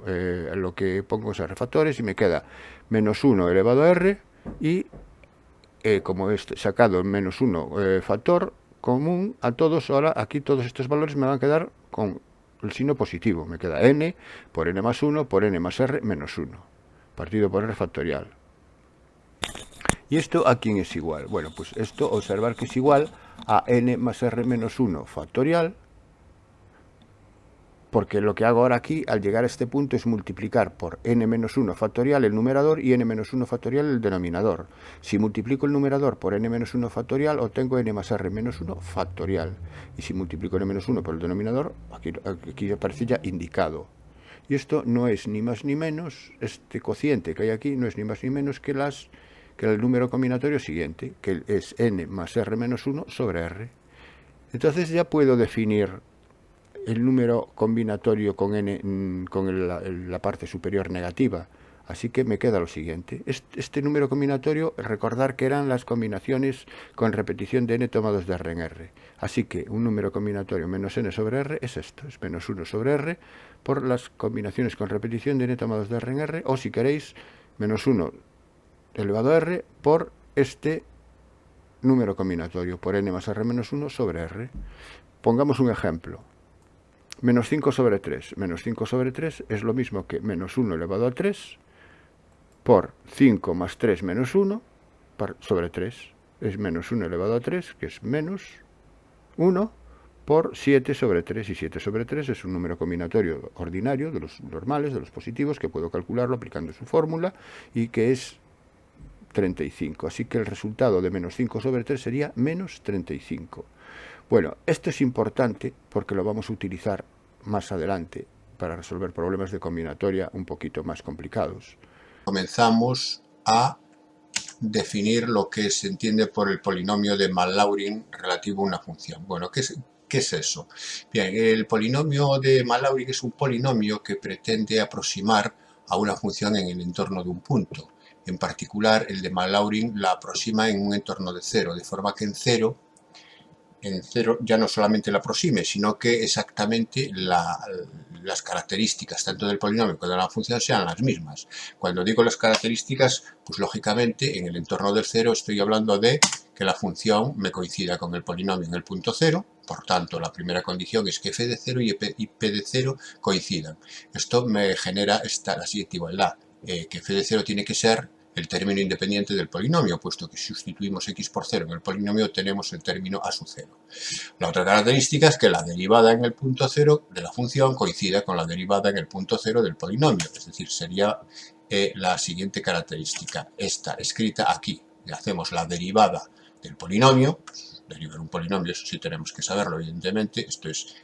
lo que pongo es r factores y me queda menos 1 elevado a r, y como he sacado el menos 1 factor común a todos, ahora aquí todos estos valores me van a quedar con el signo positivo. Me queda n por n más 1 por n más r menos 1, partido por r factorial. ¿Y esto a quién es igual? Bueno, pues esto, observar que es igual a n más r menos 1 factorial, porque lo que hago ahora aquí, al llegar a este punto, es multiplicar por n menos 1 factorial el numerador y n menos 1 factorial el denominador. Si multiplico el numerador por n menos 1 factorial, obtengo n más r menos 1 factorial. Y si multiplico n menos 1 por el denominador, aquí aparece ya indicado. Y esto no es ni más ni menos, este cociente que hay aquí no es ni más ni menos que el número combinatorio siguiente, que es n más r menos 1 sobre r. Entonces ya puedo definir el número combinatorio con n, con la parte superior negativa. Así que me queda lo siguiente. Este número combinatorio, recordar que eran las combinaciones con repetición de n tomados de r en r. Así que un número combinatorio menos n sobre r es esto, es menos 1 sobre r por las combinaciones con repetición de n tomados de r en r, o si queréis, menos 1 elevado a r por este número combinatorio, por n más r menos 1 sobre r. Pongamos un ejemplo. Menos 5 sobre 3. Menos 5 sobre 3 es lo mismo que menos 1 elevado a 3 por 5 más 3 menos 1 sobre 3. Es menos 1 elevado a 3, que es menos 1 por 7 sobre 3. Y 7 sobre 3 es un número combinatorio ordinario de los normales, de los positivos, que puedo calcularlo aplicando su fórmula y que es 35. Así que el resultado de menos 5 sobre 3 sería menos 35. Bueno, esto es importante porque lo vamos a utilizar más adelante para resolver problemas de combinatoria un poquito más complicados. Comenzamos a definir lo que se entiende por el polinomio de Malaurin relativo a una función. Bueno, ¿qué es eso? Bien, el polinomio de Malaurin es un polinomio que pretende aproximar a una función en el entorno de un punto. En particular, el de Malaurin la aproxima en un entorno de cero, de forma que en cero ya no solamente la aproxime, sino que exactamente las características tanto del polinomio como de la función sean las mismas. Cuando digo las características, pues lógicamente en el entorno del cero estoy hablando de que la función me coincida con el polinomio en el punto cero. Por tanto, la primera condición es que f de 0 y p de 0 coincidan. Esto me genera la siguiente igualdad, que f de 0 tiene que ser el término independiente del polinomio, puesto que si sustituimos x por 0 en el polinomio tenemos el término a sub 0. La otra característica es que la derivada en el punto 0 de la función coincida con la derivada en el punto 0 del polinomio, es decir, sería la siguiente característica, esta escrita aquí. Le hacemos la derivada del polinomio, derivar un polinomio, eso sí tenemos que saberlo evidentemente, esto es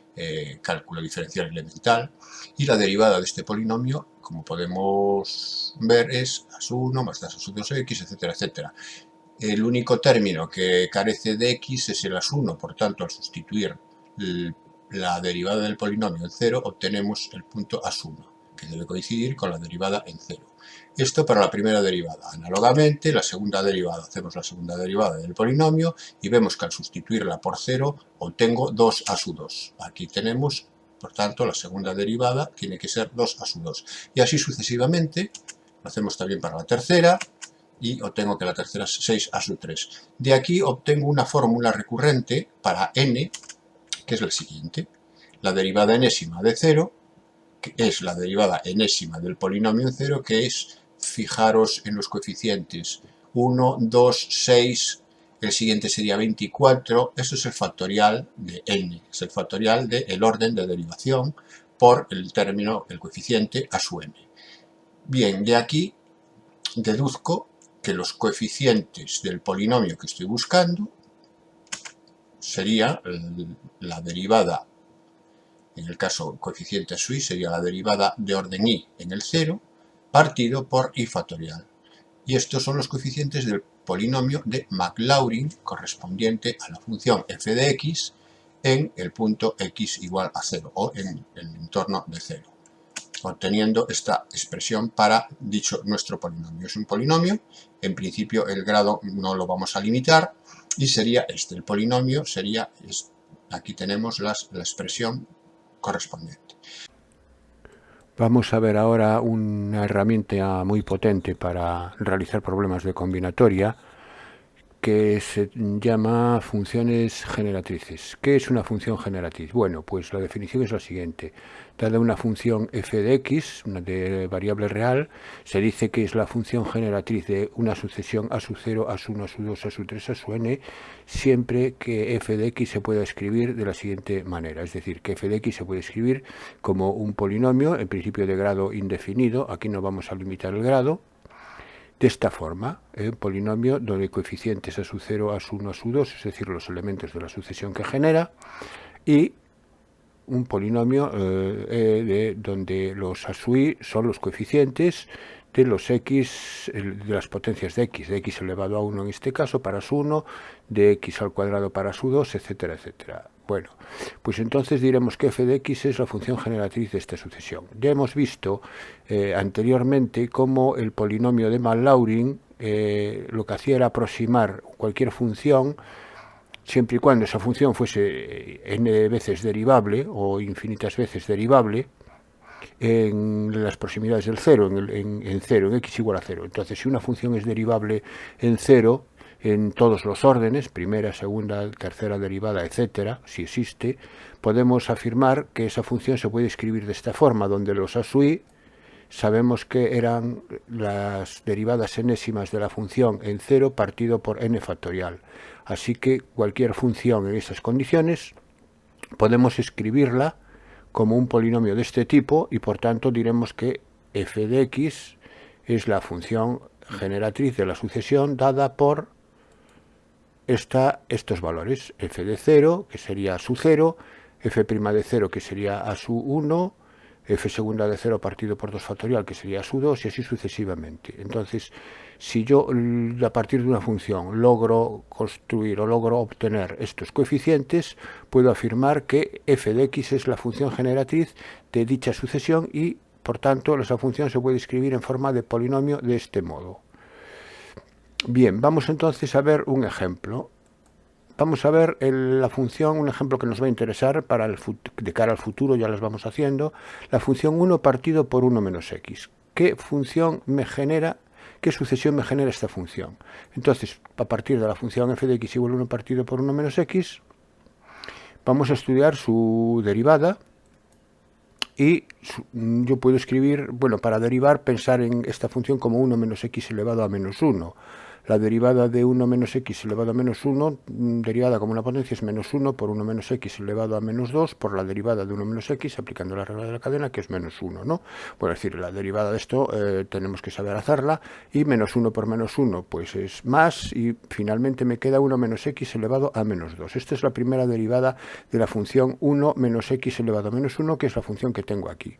cálculo diferencial elemental, y la derivada de este polinomio, como podemos ver, es a sub 1 más a sub 2x, etcétera, etcétera. El único término que carece de x es el as 1, por tanto, al sustituir la derivada del polinomio en 0, obtenemos el punto as 1, que debe coincidir con la derivada en 0. Esto para la primera derivada. Análogamente, la segunda derivada, hacemos la segunda derivada del polinomio y vemos que al sustituirla por 0 obtengo 2 a su 2. Aquí tenemos, por tanto, la segunda derivada tiene que ser 2 a su 2. Y así sucesivamente, lo hacemos también para la tercera y obtengo que la tercera es 6 a su 3. De aquí obtengo una fórmula recurrente para n, que es la siguiente. La derivada enésima de 0, que es la derivada enésima del polinomio en 0, que es, fijaros en los coeficientes, 1, 2, 6, el siguiente sería 24, esto es el factorial de n, es el factorial del orden de derivación por el término, el coeficiente a su n. Bien, de aquí deduzco que los coeficientes del polinomio que estoy buscando sería la derivada, en el caso coeficiente a su i, sería la derivada de orden i en el 0, partido por i factorial. Y estos son los coeficientes del polinomio de Maclaurin correspondiente a la función f de x en el punto x igual a 0 o en el entorno de 0, obteniendo esta expresión para dicho nuestro polinomio. Es un polinomio, en principio el grado no lo vamos a limitar y sería este, el polinomio sería, aquí tenemos la expresión correspondiente. Vamos a ver ahora una herramienta muy potente para realizar problemas de combinatoria que se llama funciones generatrices. ¿Qué es una función generatriz? Bueno, pues la definición es la siguiente. Dada una función f de x, una de variable real, se dice que es la función generatriz de una sucesión a su 0, a su 1, a su 2, a su 3, a su n, siempre que f de x se pueda escribir de la siguiente manera. Es decir, que f de x se puede escribir como un polinomio, en principio de grado indefinido, aquí no vamos a limitar el grado, de esta forma, un polinomio donde coeficientes a su 0, a su 1, a su 2, es decir, los elementos de la sucesión que genera, y un polinomio donde los a su i son los coeficientes de los x, de las potencias de x elevado a 1 en este caso para su 1, de x al cuadrado para su 2, etcétera, etcétera. Bueno, pues entonces diremos que f de x es la función generatriz de esta sucesión. Ya hemos visto anteriormente cómo el polinomio de Maclaurin lo que hacía era aproximar cualquier función siempre y cuando esa función fuese n veces derivable o infinitas veces derivable en las proximidades del 0, en 0, en x igual a 0. Entonces, si una función es derivable en 0, en todos los órdenes, primera, segunda, tercera derivada, etcétera, si existe, podemos afirmar que esa función se puede escribir de esta forma, donde los ASUI sabemos que eran las derivadas enésimas de la función en 0 partido por n factorial. Así que cualquier función en esas condiciones podemos escribirla como un polinomio de este tipo y por tanto diremos que f de x es la función generatriz de la sucesión dada por estos valores, f de 0, que sería a su 0, f' de 0, que sería a su 1, f segunda de 0 partido por 2 factorial, que sería a su 2, y así sucesivamente. Entonces, si yo a partir de una función logro construir o logro obtener estos coeficientes, puedo afirmar que f de x es la función generatriz de dicha sucesión y, por tanto, esa función se puede escribir en forma de polinomio de este modo. Bien, vamos entonces a ver un ejemplo. Vamos a ver la función, un ejemplo que nos va a interesar de cara al futuro, ya las vamos haciendo. La función 1 partido por 1 menos x. ¿Qué función me genera, qué sucesión me genera esta función? Entonces, a partir de la función f de x igual a 1 partido por 1 menos x, vamos a estudiar su derivada. Y yo puedo escribir, bueno, para derivar, pensar en esta función como 1 menos x elevado a menos 1. La derivada de 1 menos x elevado a menos 1, derivada como una potencia, es menos 1 por 1 menos x elevado a menos 2 por la derivada de 1 menos x aplicando la regla de la cadena, que es menos 1, ¿no? Bueno, es decir, la derivada de esto tenemos que saber hacerla, y menos 1 por menos 1 pues es más, y finalmente me queda 1 menos x elevado a menos 2. Esta es la primera derivada de la función 1 menos x elevado a menos 1, que es la función que tengo aquí.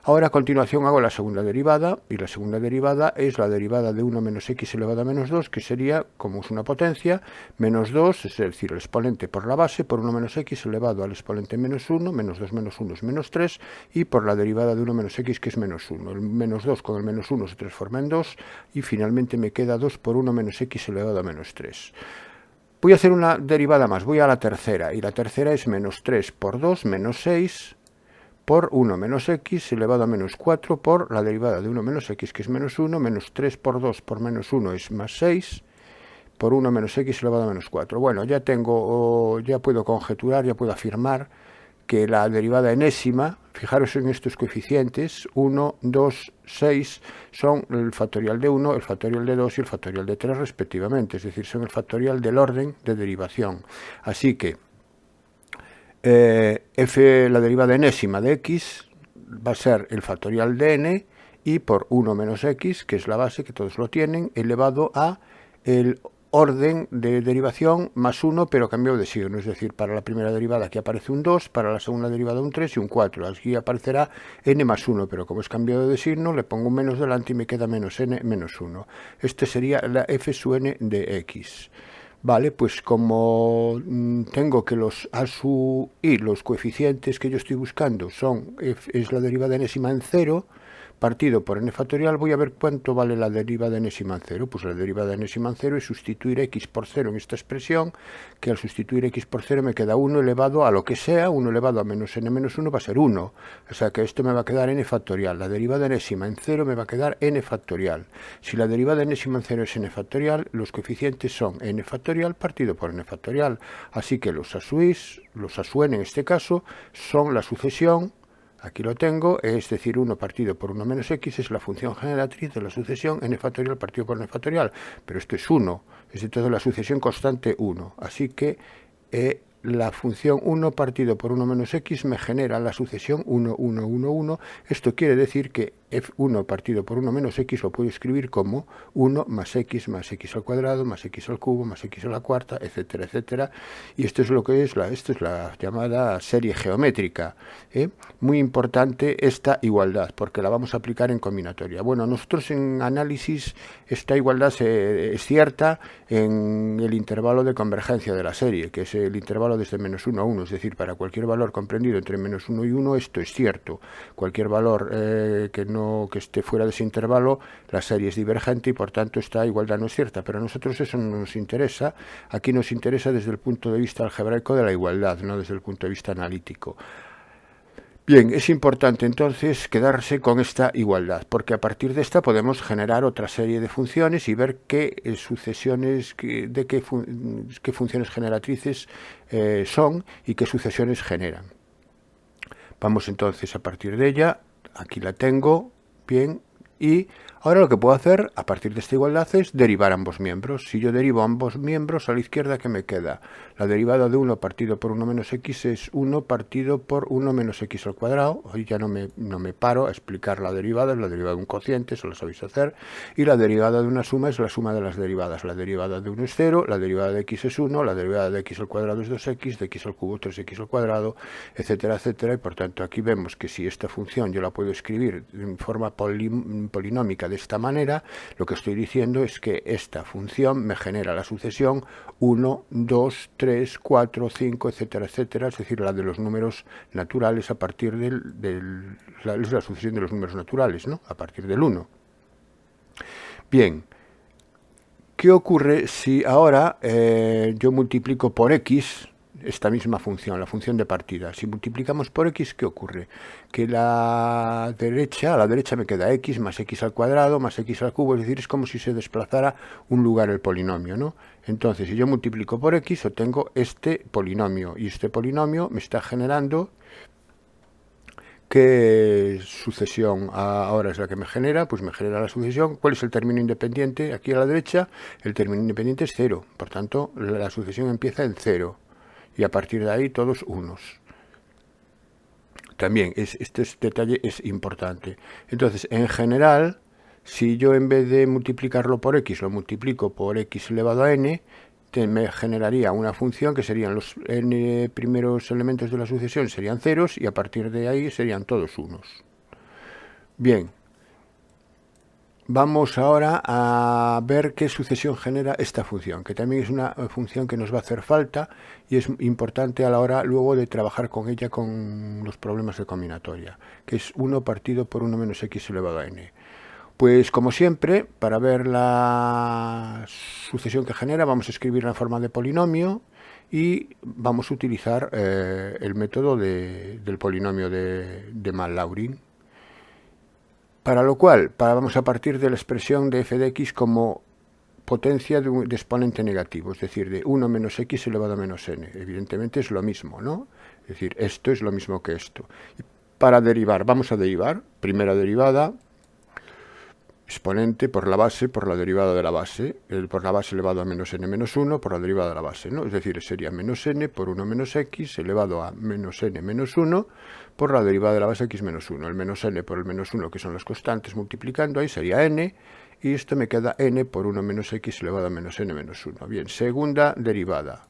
Ahora a continuación hago la segunda derivada, y la segunda derivada es la derivada de 1 menos x elevado a menos 2, que sería, como es una potencia, menos 2, es decir, el exponente por la base, por 1 menos x elevado al exponente menos 1, menos 2 menos 1 es menos 3, y por la derivada de 1 menos x, que es menos 1. El menos 2 con el menos 1 se transforma en 2, y finalmente me queda 2 por 1 menos x elevado a menos 3. Voy a hacer una derivada más, voy a la tercera, y la tercera es menos 3 por 2, menos 6, por 1 menos x elevado a menos 4 por la derivada de 1 menos x, que es menos 1, menos 3 por 2 por menos 1 es más 6, por 1 menos x elevado a menos 4. Bueno, ya puedo conjeturar, ya puedo afirmar que la derivada enésima, fijaros en estos coeficientes, 1, 2, 6, son el factorial de 1, el factorial de 2 y el factorial de 3 respectivamente, es decir, son el factorial del orden de derivación. Así que la derivada enésima de x va a ser el factorial de n, y por 1 menos x, que es la base, que todos lo tienen, elevado a el orden de derivación más 1, pero cambiado de signo, es decir, para la primera derivada aquí aparece un 2, para la segunda derivada un 3 y un 4, aquí aparecerá n más 1, pero como es cambiado de signo, le pongo un menos delante y me queda menos n menos 1. Este sería la f sub n de x. Vale, pues como tengo que los a sub i, los coeficientes que yo estoy buscando es la derivada enésima en 0, partido por n factorial, voy a ver cuánto vale la derivada enésima en 0. Pues la derivada enésima en 0 es sustituir x por 0 en esta expresión, que al sustituir x por 0 me queda 1 elevado a lo que sea, 1 elevado a menos n menos 1 va a ser 1. O sea que esto me va a quedar n factorial. La derivada enésima en 0 me va a quedar n factorial. Si la derivada enésima en 0 es n factorial, los coeficientes son n factorial partido por n factorial. Así que los a sub n en este caso, son la sucesión. Aquí lo tengo, es decir, 1 partido por 1 menos x es la función generatriz de la sucesión n factorial partido por n factorial, pero esto es 1, es de toda la sucesión constante 1, así que la función 1 partido por 1 menos x me genera la sucesión 1, 1, 1, 1, esto quiere decir que f1 partido por 1 menos x lo puedo escribir como 1 más x al cuadrado, más x al cubo, más x a la cuarta, etcétera, etcétera. Y esto es lo que es esto es la llamada serie geométrica. Muy importante esta igualdad, porque la vamos a aplicar en combinatoria. Bueno, nosotros en análisis esta igualdad es cierta en el intervalo de convergencia de la serie, que es el intervalo desde menos 1 a 1, es decir, para cualquier valor comprendido entre menos 1 y 1, esto es cierto. Cualquier valor que esté fuera de ese intervalo, la serie es divergente y por tanto esta igualdad no es cierta, pero a nosotros eso no nos interesa. Aquí nos interesa desde el punto de vista algebraico de la igualdad, no desde el punto de vista analítico. Bien, es importante entonces quedarse con esta igualdad, porque a partir de esta podemos generar otra serie de funciones y ver qué sucesiones, qué funciones generatrices son y qué sucesiones generan. Vamos entonces a partir de ella, aquí la tengo, bien, y ahora lo que puedo hacer a partir de esta igualdad es derivar ambos miembros. Si yo derivo ambos miembros, a la izquierda, ¿qué me queda? La derivada de 1 partido por 1 menos x es 1 partido por 1 menos x al cuadrado. Hoy ya no me paro a explicar la derivada, es la derivada de un cociente, eso lo sabéis hacer. Y la derivada de una suma es la suma de las derivadas. La derivada de 1 es 0, la derivada de x es 1, la derivada de x al cuadrado es 2x, de x al cubo 3x al cuadrado, etcétera, etcétera. Y por tanto aquí vemos que si esta función yo la puedo escribir en forma polinómica de esta manera, lo que estoy diciendo es que esta función me genera la sucesión 1, 2, 3, 4, 5, etcétera, etcétera, es decir, la de los números naturales a partir es la sucesión de los números naturales, ¿no? A partir del 1. Bien, ¿qué ocurre si ahora yo multiplico por x esta misma función, la función de partida? Si multiplicamos por x, ¿qué ocurre? Que a la derecha me queda x más x al cuadrado más x al cubo, es decir, es como si se desplazara un lugar el polinomio, ¿no? Entonces, si yo multiplico por x, obtengo este polinomio, y este polinomio me está generando... ¿Qué sucesión ahora es la que me genera? Pues me genera la sucesión. ¿Cuál es el término independiente? Aquí a la derecha, el término independiente es 0, por tanto, la sucesión empieza en 0. Y a partir de ahí todos unos. También este detalle es importante. Entonces, en general, si yo en vez de multiplicarlo por x, lo multiplico por x elevado a n, me generaría una función que serían los n primeros elementos de la sucesión serían ceros y a partir de ahí serían todos unos. Bien. Vamos ahora a ver qué sucesión genera esta función, que también es una función que nos va a hacer falta y es importante a la hora luego de trabajar con ella con los problemas de combinatoria, que es 1 partido por 1 menos x elevado a n. Pues como siempre, para ver la sucesión que genera, vamos a escribirla en forma de polinomio y vamos a utilizar el método del polinomio de Mal-Laurin. Para lo cual, vamos a partir de la expresión de f de x como potencia de exponente negativo, es decir, de 1 menos x elevado a menos n. Evidentemente es lo mismo, ¿no? Es decir, esto es lo mismo que esto. Para derivar, vamos a derivar, primera derivada, exponente por la base, por la derivada de la base, por la base elevado a menos n menos 1, por la derivada de la base, ¿no? Es decir, sería menos n por 1 menos x elevado a menos n menos 1 por la derivada de la base x menos 1. El menos n por el menos 1, que son las constantes, multiplicando, ahí sería n, y esto me queda n por 1 menos x elevado a menos n menos 1. Bien, segunda derivada.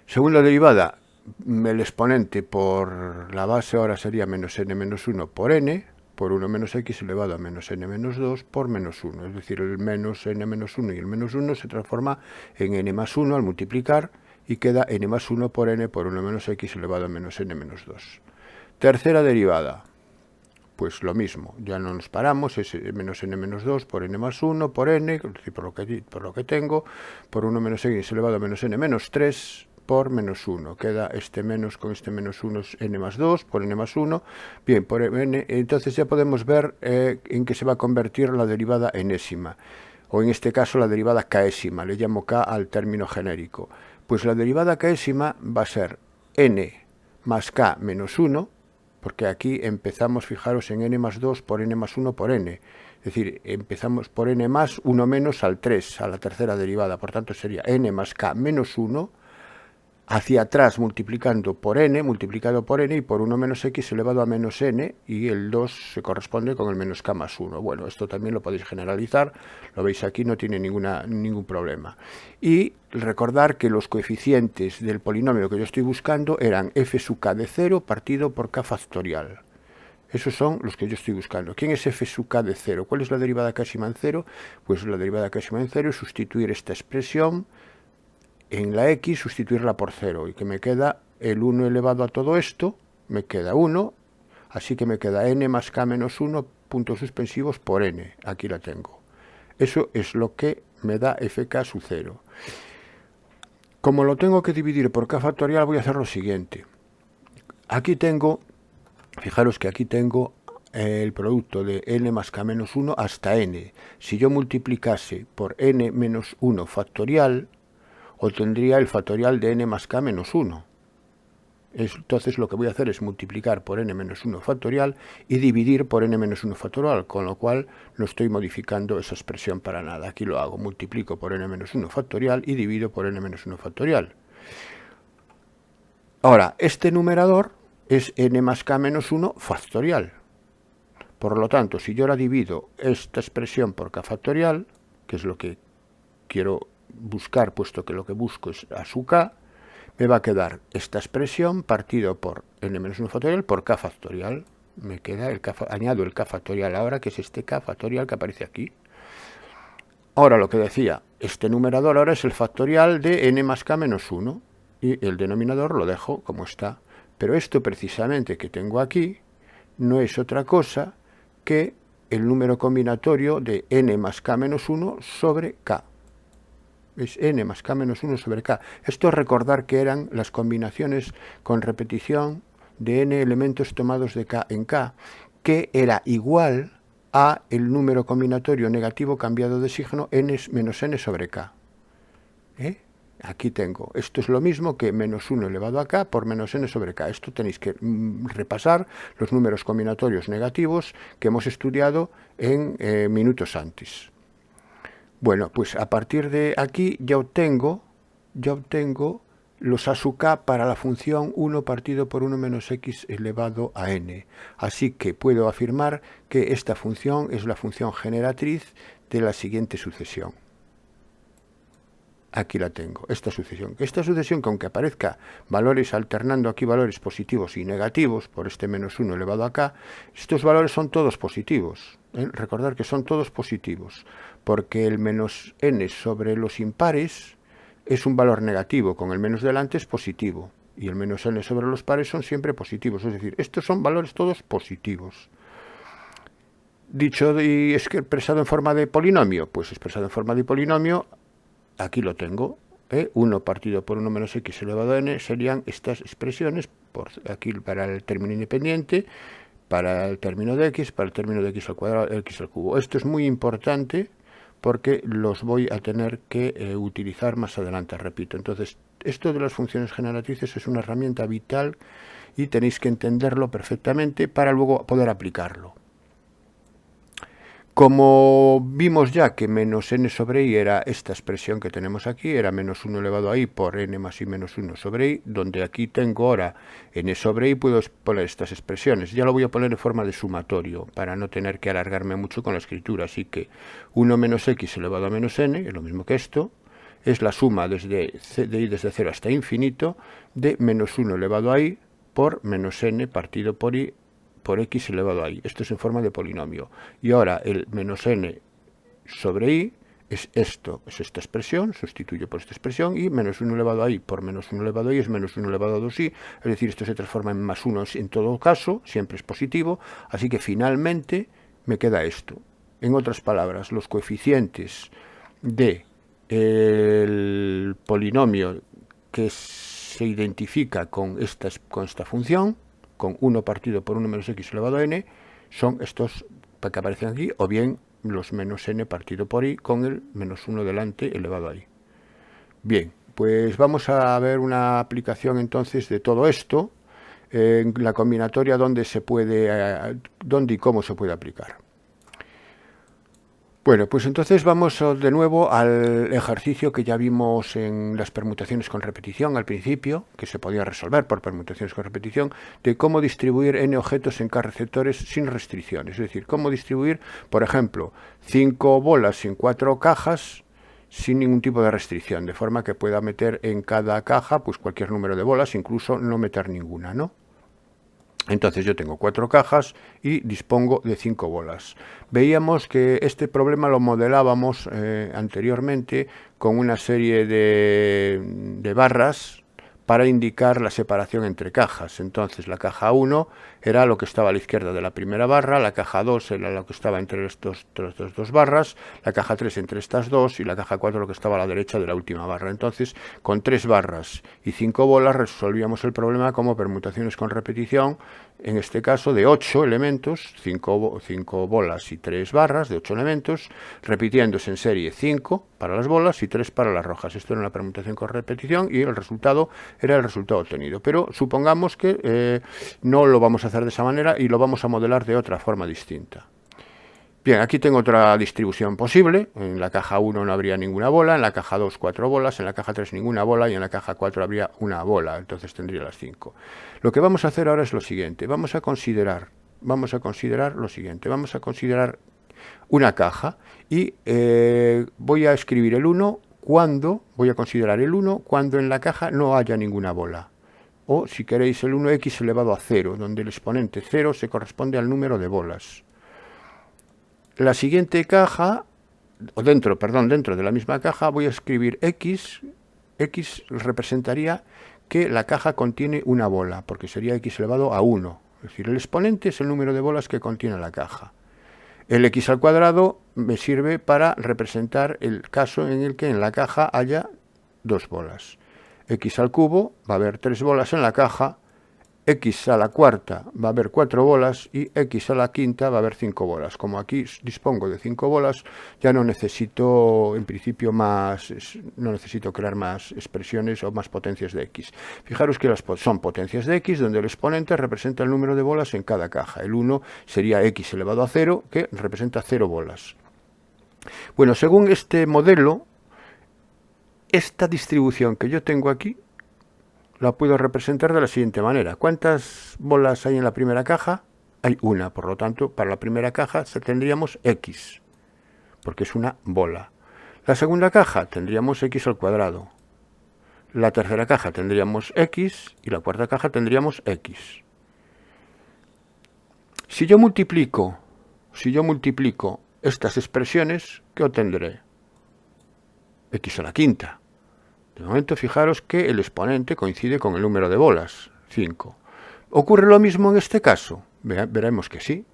Segunda derivada, el exponente por la base ahora sería menos n menos 1 por n, por 1 menos x elevado a menos n menos 2 por menos 1. Es decir, el menos n menos 1 y el menos 1 se transforma en n más 1 al multiplicar y queda n más 1 por n por 1 menos x elevado a menos n menos 2. Tercera derivada, pues lo mismo, ya no nos paramos, es menos n menos 2 por n más 1 por n, es decir, por lo que tengo, por 1 menos x elevado a menos n menos 3 por menos 1. Queda este menos con este menos 1 es n más 2 por n más 1. Bien, por n, entonces ya podemos ver en qué se va a convertir la derivada enésima, o en este caso la derivada késima, le llamo k al término genérico. Pues la derivada késima va a ser n más k menos 1, porque aquí empezamos, fijaros, en n más 2 por n más 1 por n. Es decir, empezamos por n más 1 menos al 3, a la tercera derivada. Por tanto, sería n más k menos 1, hacia atrás multiplicando por n, multiplicado por n y por 1 menos x elevado a menos n, y el 2 se corresponde con el menos k más 1. Bueno, esto también lo podéis generalizar, lo veis aquí, no tiene ningún problema. Y recordar que los coeficientes del polinomio que yo estoy buscando eran f sub k de 0 partido por k factorial. Esos son los que yo estoy buscando. ¿Quién es f sub k de 0? ¿Cuál es la derivada késima en 0? Pues la derivada késima en 0 es sustituir esta expresión en la x, sustituirla por 0, y que me queda el 1 elevado a todo esto, me queda 1, así que me queda n más k menos 1, puntos suspensivos por n, aquí la tengo. Eso es lo que me da fk sub 0. Como lo tengo que dividir por k factorial, voy a hacer lo siguiente. Aquí tengo, fijaros que aquí tengo el producto de n más k menos 1 hasta n. Si yo multiplicase por n menos 1 factorial, obtendría el factorial de n más k menos 1. Entonces lo que voy a hacer es multiplicar por n menos 1 factorial y dividir por n menos 1 factorial, con lo cual no estoy modificando esa expresión para nada. Aquí lo hago, multiplico por n menos 1 factorial y divido por n menos 1 factorial. Ahora, este numerador es n más k menos 1 factorial. Por lo tanto, si yo ahora divido esta expresión por k factorial, que es lo que quiero buscar, puesto que lo que busco es a su k, me va a quedar esta expresión partido por n menos 1 factorial por k factorial. Me queda el k, añado el k factorial ahora, que es este k factorial que aparece aquí. Ahora lo que decía, este numerador ahora es el factorial de n más k menos 1 y el denominador lo dejo como está. Pero esto precisamente que tengo aquí no es otra cosa que el número combinatorio de n más k menos 1 sobre k. Es n más k menos 1 sobre k. Esto es recordar que eran las combinaciones con repetición de n elementos tomados de k en k, que era igual a el número combinatorio negativo cambiado de signo n menos n sobre k. Aquí tengo, esto es lo mismo que menos 1 elevado a k por menos n sobre k. Esto tenéis que repasar los números combinatorios negativos que hemos estudiado en minutos antes. Bueno, pues a partir de aquí ya obtengo los a sub k para la función 1 partido por 1 menos x elevado a n. Así que puedo afirmar que esta función es la función generatriz de la siguiente sucesión. Aquí la tengo, esta sucesión. Esta sucesión, que aunque aparezca valores alternando aquí valores positivos y negativos por este menos 1 elevado a k, estos valores son todos positivos. Recordar que son todos positivos, porque el menos n sobre los impares es un valor negativo, con el menos delante es positivo, y el menos n sobre los pares son siempre positivos, es decir, estos son valores todos positivos. Dicho y es que expresado en forma de polinomio, pues expresado en forma de polinomio, aquí lo tengo, 1 partido por 1 menos x elevado a n serían estas expresiones, por aquí para el término independiente, para el término de x, para el término de x al cuadrado, x al cubo. Esto es muy importante porque los voy a tener que utilizar más adelante, repito. Entonces, esto de las funciones generatrices es una herramienta vital y tenéis que entenderlo perfectamente para luego poder aplicarlo. Como vimos ya que menos n sobre i era esta expresión que tenemos aquí, era menos 1 elevado a i por n más i menos 1 sobre i, donde aquí tengo ahora n sobre i, puedo poner estas expresiones. Ya lo voy a poner en forma de sumatorio, para no tener que alargarme mucho con la escritura. Así que 1 menos x elevado a menos n, es lo mismo que esto, es la suma de i desde 0 hasta infinito, de menos 1 elevado a i por menos n partido por i por x elevado a i. Esto es en forma de polinomio. Y ahora el menos n sobre i es esto, es esta expresión, sustituyo por esta expresión, y menos 1 elevado a i por menos 1 elevado a i es menos 1 elevado a 2i, es decir, esto se transforma en más 1 en todo caso, siempre es positivo, así que finalmente me queda esto. En otras palabras, los coeficientes del polinomio que se identifica con esta función, con 1 partido por 1 menos x elevado a n, son estos que aparecen aquí, o bien los menos n partido por i con el menos 1 delante elevado a i. Bien, pues vamos a ver una aplicación entonces de todo esto, en la combinatoria donde y cómo se puede aplicar. Bueno, pues entonces vamos de nuevo al ejercicio que ya vimos en las permutaciones con repetición al principio, que se podía resolver por permutaciones con repetición, de cómo distribuir n objetos en k receptores sin restricciones. Es decir, cómo distribuir, por ejemplo, 5 bolas en 4 cajas sin ningún tipo de restricción, de forma que pueda meter en cada caja pues cualquier número de bolas, incluso no meter ninguna, ¿no? Entonces yo tengo 4 cajas y dispongo de 5 bolas. Veíamos que este problema lo modelábamos anteriormente con una serie de barras para indicar la separación entre cajas. Entonces la caja 1 era lo que estaba a la izquierda de la primera barra, la caja 2 era lo que estaba entre estas dos barras, la caja 3 entre estas dos y la caja 4 lo que estaba a la derecha de la última barra. Entonces, con 3 barras y 5 bolas resolvíamos el problema como permutaciones con repetición, en este caso de 8 elementos, 5 bolas y 3 barras de 8 elementos, repitiéndose en serie 5 para las bolas y 3 para las rojas. Esto era una permutación con repetición y el resultado era el resultado obtenido. Pero supongamos que no lo vamos a hacer de esa manera y lo vamos a modelar de otra forma distinta. Bien, aquí tengo otra distribución posible. En la caja 1 no habría ninguna bola, en la caja 2 4 bolas, en la caja 3 ninguna bola y en la caja 4 habría una bola, entonces tendría las 5. Lo que vamos a hacer ahora es lo siguiente, vamos a considerar lo siguiente, vamos a considerar una caja y voy a escribir el 1 voy a considerar el 1 cuando en la caja no haya ninguna bola. O si queréis el 1x elevado a 0, donde el exponente 0 se corresponde al número de bolas. La siguiente caja, dentro de la misma caja, voy a escribir x. X representaría que la caja contiene una bola, porque sería x elevado a 1. Es decir, el exponente es el número de bolas que contiene la caja. El x al cuadrado me sirve para representar el caso en el que en la caja haya 2 bolas. X al cubo va a haber 3 bolas en la caja, x a la cuarta va a haber 4 bolas y x a la quinta va a haber 5 bolas. Como aquí dispongo de 5 bolas, ya no necesito, en principio, no necesito crear más expresiones o más potencias de x. Fijaros que son potencias de x, donde el exponente representa el número de bolas en cada caja. El 1 sería x elevado a 0, que representa 0 bolas. Bueno, según este modelo, esta distribución que yo tengo aquí, la puedo representar de la siguiente manera. ¿Cuántas bolas hay en la primera caja? Hay una, por lo tanto, para la primera caja tendríamos x, porque es una bola. La segunda caja tendríamos x al cuadrado. La tercera caja tendríamos x y la cuarta caja tendríamos x. Si yo multiplico estas expresiones, ¿qué obtendré? X a la quinta. De momento, fijaros que el exponente coincide con el número de bolas, 5. ¿Ocurre lo mismo en este caso? Veremos que sí.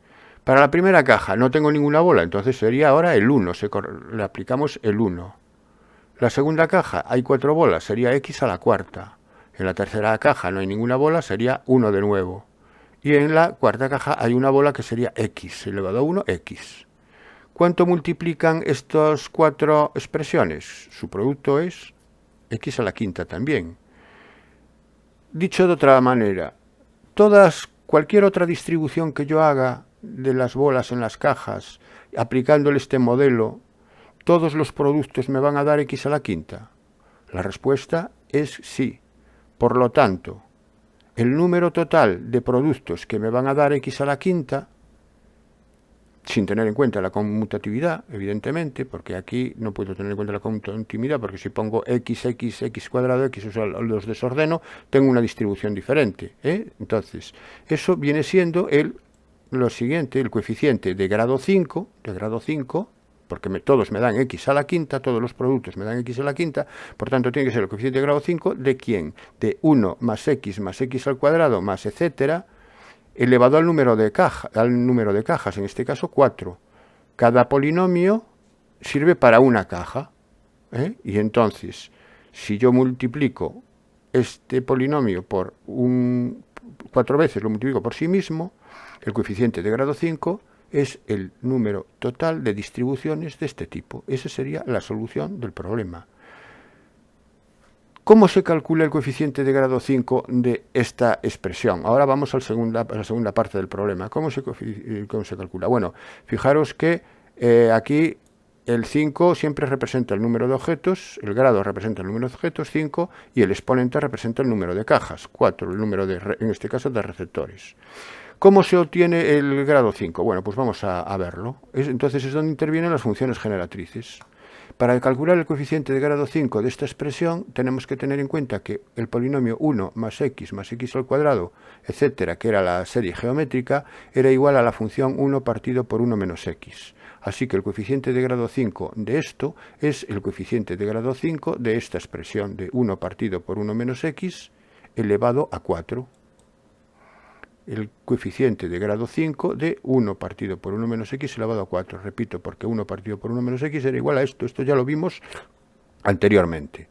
Para la primera caja no tengo ninguna bola, entonces sería ahora el 1, le aplicamos el 1. La segunda caja hay 4 bolas, sería x a la cuarta. En la tercera caja no hay ninguna bola, sería 1 de nuevo. Y en la cuarta caja hay una bola que sería x elevado a 1, x. ¿Cuánto multiplican estas 4 expresiones? Su producto es x a la quinta también. Dicho de otra manera, cualquier otra distribución que yo haga de las bolas en las cajas, aplicándole este modelo, ¿todos los productos me van a dar x a la quinta? La respuesta es sí. Por lo tanto, el número total de productos que me van a dar x a la quinta, sin tener en cuenta la conmutatividad, evidentemente, porque aquí no puedo tener en cuenta la conmutatividad, porque si pongo x cuadrado, x, o sea, los desordeno, tengo una distribución diferente. Entonces, eso viene siendo lo siguiente, el coeficiente de grado 5, porque todos me dan x a la quinta, todos los productos me dan x a la quinta, por tanto tiene que ser el coeficiente de grado 5, ¿de quién? De 1 más x al cuadrado más etcétera, elevado al número de cajas, en este caso 4. Cada polinomio sirve para una caja. Y entonces, si yo multiplico este polinomio por 4 veces, lo multiplico por sí mismo, el coeficiente de grado 5 es el número total de distribuciones de este tipo. Esa sería la solución del problema. ¿Cómo se calcula el coeficiente de grado 5 de esta expresión? Ahora vamos a la segunda parte del problema. ¿Cómo se calcula? Bueno, fijaros que aquí el 5 siempre representa el número de objetos, el grado representa el número de objetos, 5, y el exponente representa el número de cajas, 4, el número en este caso de receptores. ¿Cómo se obtiene el grado 5? Bueno, pues vamos a verlo. Entonces es donde intervienen las funciones generatrices. Para calcular el coeficiente de grado 5 de esta expresión, tenemos que tener en cuenta que el polinomio 1 más x al cuadrado, etcétera, que era la serie geométrica, era igual a la función 1 partido por 1 menos x. Así que el coeficiente de grado 5 de esto es el coeficiente de grado 5 de esta expresión de 1 partido por 1 menos x elevado a 4. el coeficiente de grado 5 de 1 partido por 1 menos x elevado a 4. Repito, porque 1 partido por 1 menos x era igual a esto. Esto ya lo vimos anteriormente.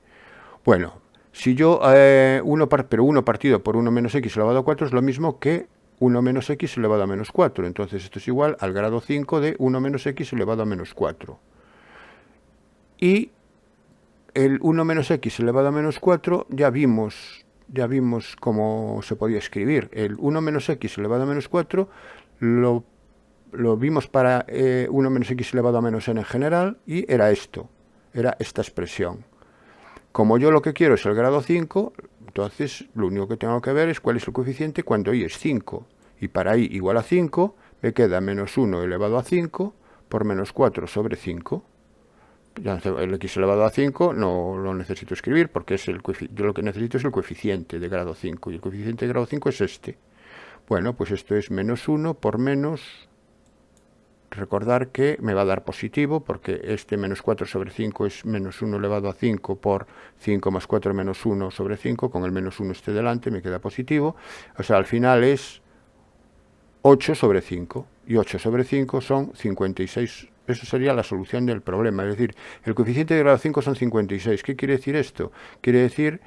Bueno, si yo, pero 1 partido por 1 menos x elevado a 4 es lo mismo que 1 menos x elevado a menos 4. Entonces esto es igual al grado 5 de 1 menos x elevado a menos 4. Y el 1 menos x elevado a menos 4 ya vimos cómo se podía escribir. El 1 menos x elevado a menos 4 lo vimos para 1 menos x elevado a menos n en general y era esto, era esta expresión. Como yo lo que quiero es el grado 5, entonces lo único que tengo que ver es cuál es el coeficiente cuando y es 5. Y para i igual a 5 me queda menos 1 elevado a 5 por menos 4 sobre 5. Ya el x elevado a 5 no lo necesito escribir porque es yo lo que necesito es el coeficiente de grado 5 y el coeficiente de grado 5 es este. Bueno, pues esto es menos 1 por menos, recordar que me va a dar positivo porque este menos 4 sobre 5 es menos 1 elevado a 5 por 5 más 4 menos 1 sobre 5, con el menos 1 este delante me queda positivo, o sea, al final es 8 sobre 5 y 8 sobre 5 son 56. Eso sería la solución del problema, es decir, el coeficiente de grado 5 son 56. ¿Qué quiere decir esto? Quiere decir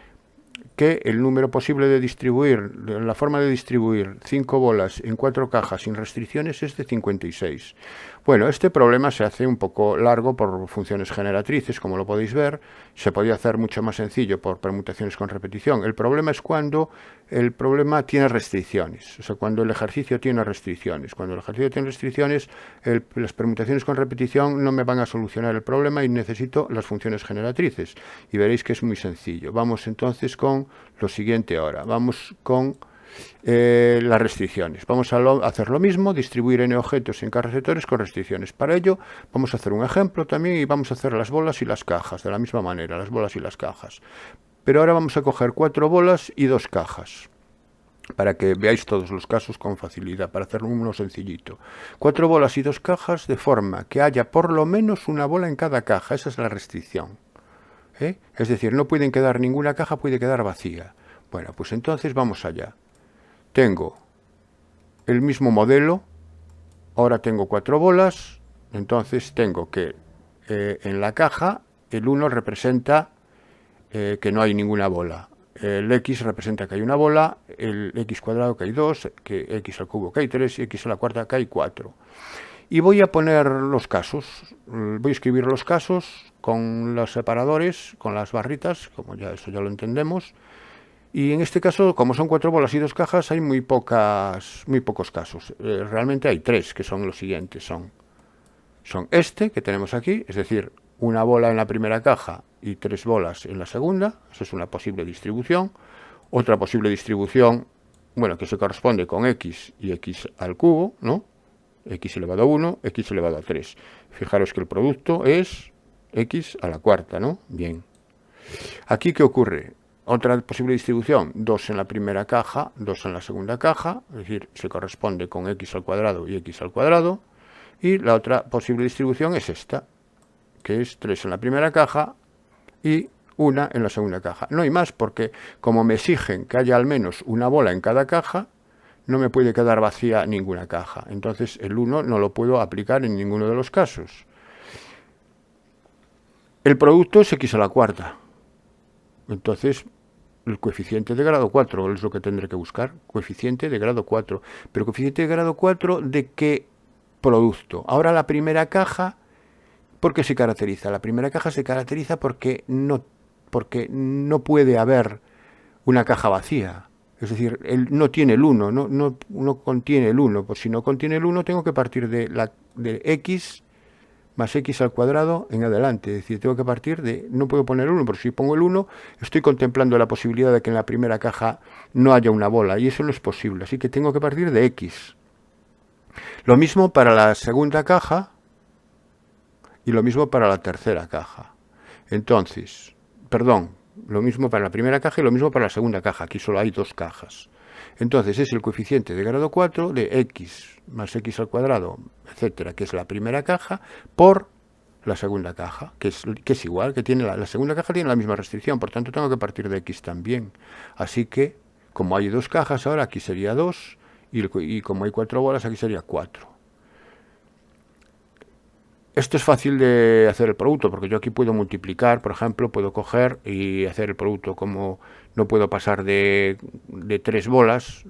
que el número posible de distribuir, la forma de distribuir 5 bolas en 4 cajas sin restricciones es de 56. Bueno, este problema se hace un poco largo por funciones generatrices, como lo podéis ver. Se podía hacer mucho más sencillo por permutaciones con repetición. El problema es cuando el problema tiene restricciones, o sea, cuando el ejercicio tiene restricciones. Cuando el ejercicio tiene restricciones, las permutaciones con repetición no me van a solucionar el problema y necesito las funciones generatrices. Y veréis que es muy sencillo. Vamos entonces con lo siguiente ahora. Vamos con las restricciones. Vamos a hacer lo mismo, distribuir n objetos en k receptores con restricciones. Para ello vamos a hacer un ejemplo también y vamos a hacer las bolas y las cajas, de la misma manera, las bolas y las cajas. Pero ahora vamos a coger 4 bolas y 2 cajas, para que veáis todos los casos con facilidad, para hacerlo uno sencillito. 4 bolas y 2 cajas de forma que haya por lo menos una bola en cada caja, esa es la restricción. Es decir, no pueden quedar ninguna caja, puede quedar vacía. Bueno, pues entonces vamos allá. Tengo el mismo modelo, ahora tengo 4 bolas, entonces tengo que en la caja el 1 representa que no hay ninguna bola, el x representa que hay una bola, el x cuadrado que hay 2, que x al cubo que hay 3 y x a la cuarta que hay 4. Y voy a poner los casos, voy a escribir los casos con los separadores, con las barritas, como ya eso ya lo entendemos. Y en este caso, como son 4 bolas y 2 cajas, hay muy pocos casos. Realmente hay 3, que son los siguientes. Son este que tenemos aquí, es decir, una bola en la primera caja y 3 bolas en la segunda. Esa es una posible distribución. Otra posible distribución, bueno, que se corresponde con x y x al cubo, ¿no? X elevado a 1, x elevado a 3. Fijaros que el producto es x a la cuarta, ¿no? Bien. Aquí, ¿qué ocurre? Otra posible distribución, 2 en la primera caja, 2 en la segunda caja, es decir, se corresponde con x al cuadrado y x al cuadrado. Y la otra posible distribución es esta, que es 3 en la primera caja y 1 en la segunda caja. No hay más, porque como me exigen que haya al menos una bola en cada caja, no me puede quedar vacía ninguna caja. Entonces el 1 no lo puedo aplicar en ninguno de los casos. El producto es x a la cuarta. Entonces, el coeficiente de grado 4 es lo que tendré que buscar. Coeficiente de grado 4. Pero coeficiente de grado 4, ¿de qué producto? Ahora la primera caja, ¿por qué se caracteriza? La primera caja se caracteriza porque no puede haber una caja vacía. Es decir, no tiene el 1, no contiene el 1. Pues si no contiene el 1, tengo que partir de x más x al cuadrado en adelante. Es decir, tengo que partir de, no puedo poner 1, porque si pongo el 1, estoy contemplando la posibilidad de que en la primera caja no haya una bola, y eso no es posible. Así que tengo que partir de x. Lo mismo para la segunda caja, y lo mismo para la tercera caja. Entonces, lo mismo para la primera caja y lo mismo para la segunda caja. Aquí solo hay 2 cajas. Entonces es el coeficiente de grado 4 de x más x al cuadrado, etcétera, que es la primera caja, por la segunda caja, que es igual, que tiene la segunda caja tiene la misma restricción, por tanto tengo que partir de x también. Así que, como hay 2 cajas, ahora aquí sería 2 y como hay 4 bolas, aquí sería 4. Esto es fácil de hacer el producto, porque yo aquí puedo multiplicar, por ejemplo, puedo coger y hacer el producto. Como no puedo pasar de 3 bolas,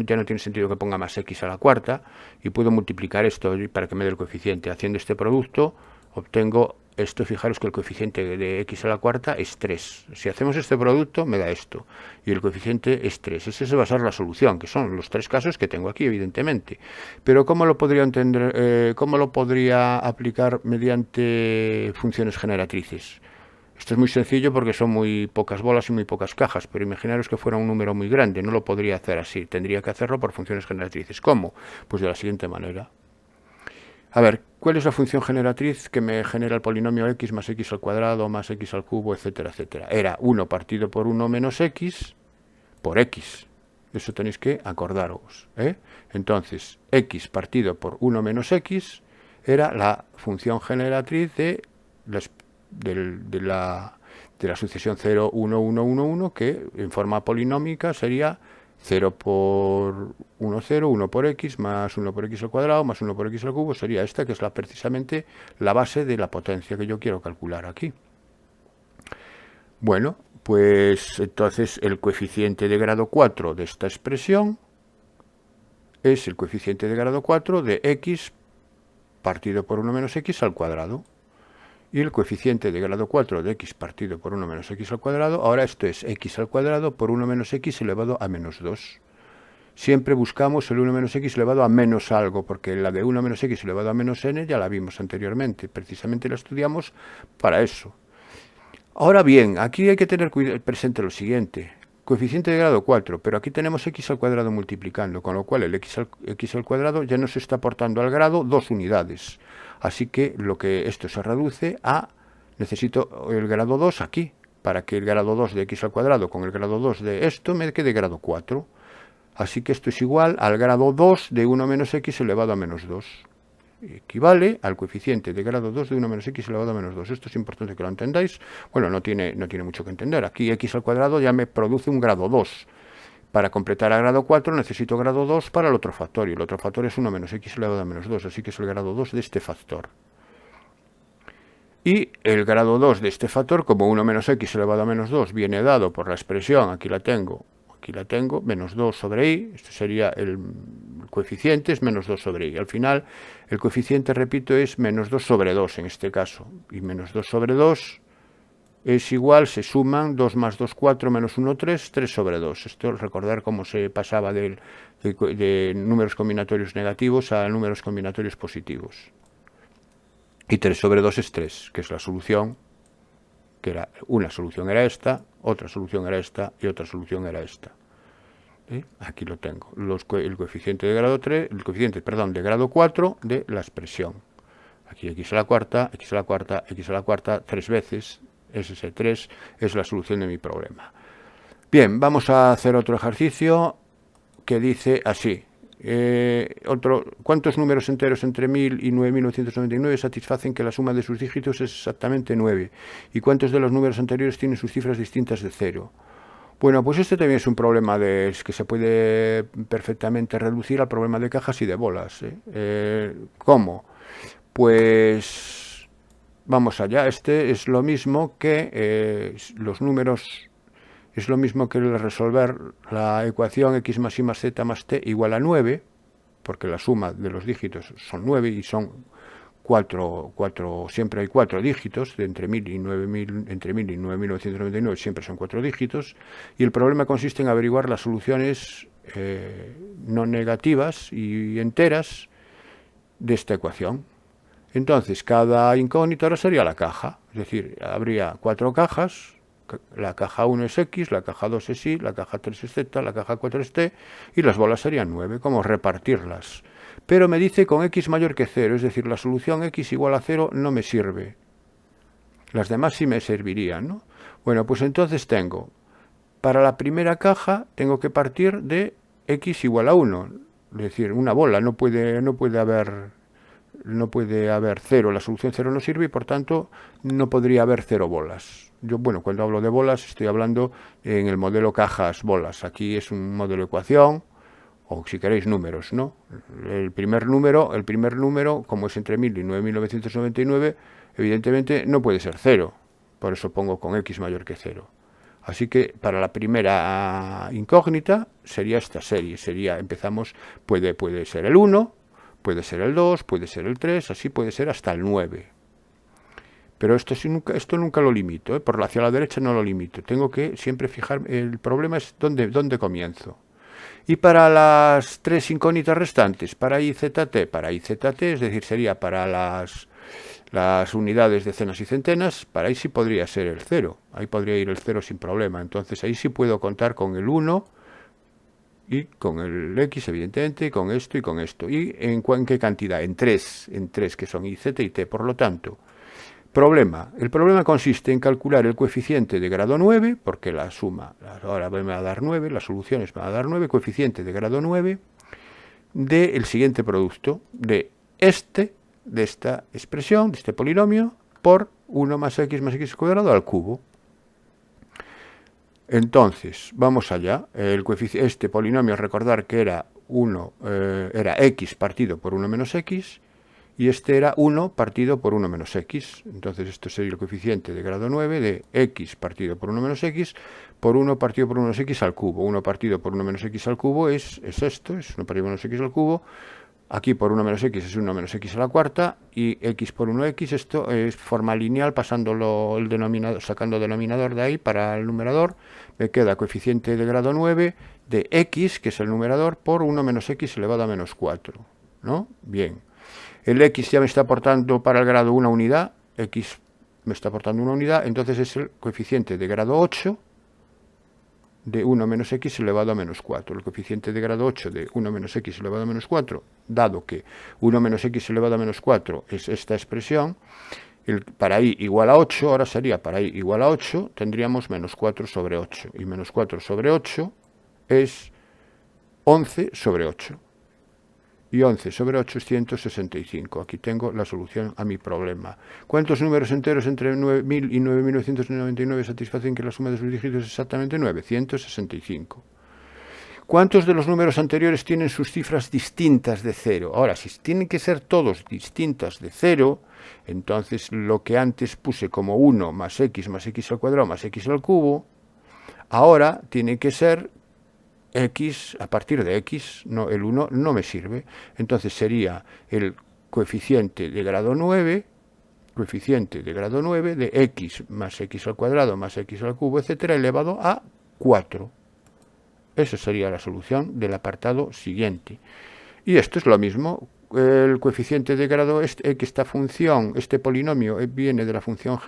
ya no tiene sentido que ponga más x a la cuarta, y puedo multiplicar esto para que me dé el coeficiente. Haciendo este producto, obtengo esto. Fijaros que el coeficiente de x a la cuarta es 3. Si hacemos este producto, me da esto, y el coeficiente es 3. Esa va a ser la solución, que son los 3 casos que tengo aquí, evidentemente. Pero ¿cómo lo podría entender? ¿Cómo lo podría aplicar mediante funciones generatrices? Esto es muy sencillo porque son muy pocas bolas y muy pocas cajas, pero imaginaros que fuera un número muy grande, no lo podría hacer así, tendría que hacerlo por funciones generatrices. ¿Cómo? Pues de la siguiente manera. A ver, ¿cuál es la función generatriz que me genera el polinomio x más x al cuadrado más x al cubo, etcétera, etcétera? Era 1 partido por 1 menos x por x. Eso tenéis que acordaros, ¿eh? Entonces, x partido por 1 menos x era la función generatriz de la sucesión 0, 1, 1, 1, 1, que en forma polinómica sería 0 por 1, 0, 1 por x, más 1 por x al cuadrado, más 1 por x al cubo, sería esta, que es precisamente la base de la potencia que yo quiero calcular aquí. Bueno, pues entonces el coeficiente de grado 4 de esta expresión es el coeficiente de grado 4 de x partido por 1 menos x al cuadrado. Y el coeficiente de grado 4 de x partido por 1 menos x al cuadrado, ahora esto es x al cuadrado por 1 menos x elevado a menos 2. Siempre buscamos el 1 menos x elevado a menos algo, porque la de 1 menos x elevado a menos n ya la vimos anteriormente, precisamente la estudiamos para eso. Ahora bien, aquí hay que tener presente lo siguiente: coeficiente de grado 4, pero aquí tenemos x al cuadrado multiplicando, con lo cual el x al cuadrado ya nos está aportando al grado 2 unidades. Así que esto se reduce a, necesito el grado 2 aquí, para que el grado 2 de x al cuadrado con el grado 2 de esto me quede grado 4. Así que esto es igual al grado 2 de 1 menos x elevado a menos 2. Equivale al coeficiente de grado 2 de 1 menos x elevado a menos 2. Esto es importante que lo entendáis. Bueno, no tiene mucho que entender. Aquí x al cuadrado ya me produce un grado 2. Para completar a grado 4 necesito grado 2 para el otro factor, y el otro factor es 1 menos x elevado a menos 2, así que es el grado 2 de este factor. Y el grado 2 de este factor, como 1 menos x elevado a menos 2, viene dado por la expresión, aquí la tengo, menos 2 sobre i, este sería el coeficiente, es menos 2 sobre i. Al final, el coeficiente, repito, es menos 2 sobre 2 en este caso, y menos 2 sobre 2... es igual, se suman 2 más 2, 4, menos 1, 3, 3 sobre 2. Esto, recordar cómo se pasaba de números combinatorios negativos a números combinatorios positivos. Y 3 sobre 2 es 3, que es la solución, que era una solución era esta, otra solución era esta y otra solución era esta. Aquí lo tengo, el coeficiente de grado 3, de grado 4 de la expresión. Aquí x a la cuarta, x a la cuarta, x a la cuarta, 3 veces. Ese 3 es la solución de mi problema. Bien, vamos a hacer otro ejercicio que dice así. ¿Cuántos números enteros entre 1000 y 9999 satisfacen que la suma de sus dígitos es exactamente 9? ¿Y cuántos de los números anteriores tienen sus cifras distintas de 0? Bueno, pues este también es un problema que se puede perfectamente reducir al problema de cajas y de bolas. ¿Cómo? Pues... vamos allá. Este es lo mismo que los números, es lo mismo que resolver la ecuación x más y más z más t igual a 9, porque la suma de los dígitos son 9 y son 4, siempre hay 4 dígitos, entre 1000 y 9999 siempre son 4 dígitos, y el problema consiste en averiguar las soluciones no negativas y enteras de esta ecuación. Entonces, cada incógnita ahora sería la caja, es decir, habría 4 cajas, la caja 1 es x, la caja 2 es y, la caja 3 es z, la caja 4 es t, y las bolas serían 9, ¿cómo repartirlas? Pero me dice con x mayor que 0, es decir, la solución x igual a 0 no me sirve. Las demás sí me servirían, ¿no? Bueno, pues entonces para la primera caja tengo que partir de x igual a 1, es decir, una bola, no puede haber 0, la solución 0 no sirve y por tanto no podría haber 0 bolas. Cuando hablo de bolas estoy hablando en el modelo cajas-bolas. Aquí es un modelo ecuación, o si queréis números, ¿no? El primer número, como es entre 1000 y 9999, evidentemente no puede ser 0, por eso pongo con x mayor que 0. Así que para la primera incógnita sería esta serie, puede ser el 1, puede ser el 2, puede ser el 3, así puede ser hasta el 9. Pero esto nunca lo limito, hacia la derecha no lo limito, tengo que siempre fijar, el problema es dónde comienzo. Y para las 3 incógnitas restantes, para I, Z, T, es decir, sería para las unidades, decenas y centenas, para ahí sí podría ser el 0, ahí podría ir el 0 sin problema, entonces ahí sí puedo contar con el 1 y con el X, evidentemente, con esto y con esto. ¿Y en qué cantidad? En 3, que son I, Z y T, por lo tanto, el problema consiste en calcular el coeficiente de grado 9, porque la suma ahora me va a dar 9, las soluciones me van a dar 9, coeficiente de grado 9 del siguiente producto, de esta expresión, de este polinomio, por 1 más x cuadrado al cubo. Entonces, vamos allá. Este polinomio, recordar que era x partido por 1 menos x, y este era 1 partido por 1 menos x. Entonces esto sería el coeficiente de grado 9 de x partido por 1 menos x por 1 partido por 1 menos x al cubo. 1 partido por 1 menos x al cubo es esto, es 1 partido por 1 menos x al cubo. Aquí por 1 menos x es 1 menos x a la cuarta, y x por 1x, esto es forma lineal, pasándolo el denominador, sacando denominador de ahí para el numerador, me queda coeficiente de grado 9 de x, que es el numerador, por 1 menos x elevado a menos 4, ¿no? Bien. El x ya me está aportando para el grado una unidad, x me está aportando una unidad, entonces es el coeficiente de grado 8 de 1 menos x elevado a menos 4. El coeficiente de grado 8 de 1 menos x elevado a menos 4, dado que 1 menos x elevado a menos 4 es esta expresión, para i igual a 8, ahora sería para i igual a 8, tendríamos menos 4 sobre 8. Y menos 4 sobre 8 es 11 sobre 8. Y 11 sobre 8 es 165. Aquí tengo la solución a mi problema. ¿Cuántos números enteros entre 9000 y 9999 satisfacen que la suma de sus dígitos es exactamente 9? 165. ¿Cuántos de los números anteriores tienen sus cifras distintas de 0? Ahora, si tienen que ser todos distintas de 0, entonces lo que antes puse como 1 más x al cuadrado más x al cubo, ahora tiene que ser x, a partir de x, no, el 1 no me sirve, entonces sería el coeficiente de grado 9 de x más x al cuadrado más x al cubo, etcétera, elevado a 4. Esa sería la solución del apartado siguiente. Y esto es lo mismo, el coeficiente de grado que esta función, este polinomio viene de la función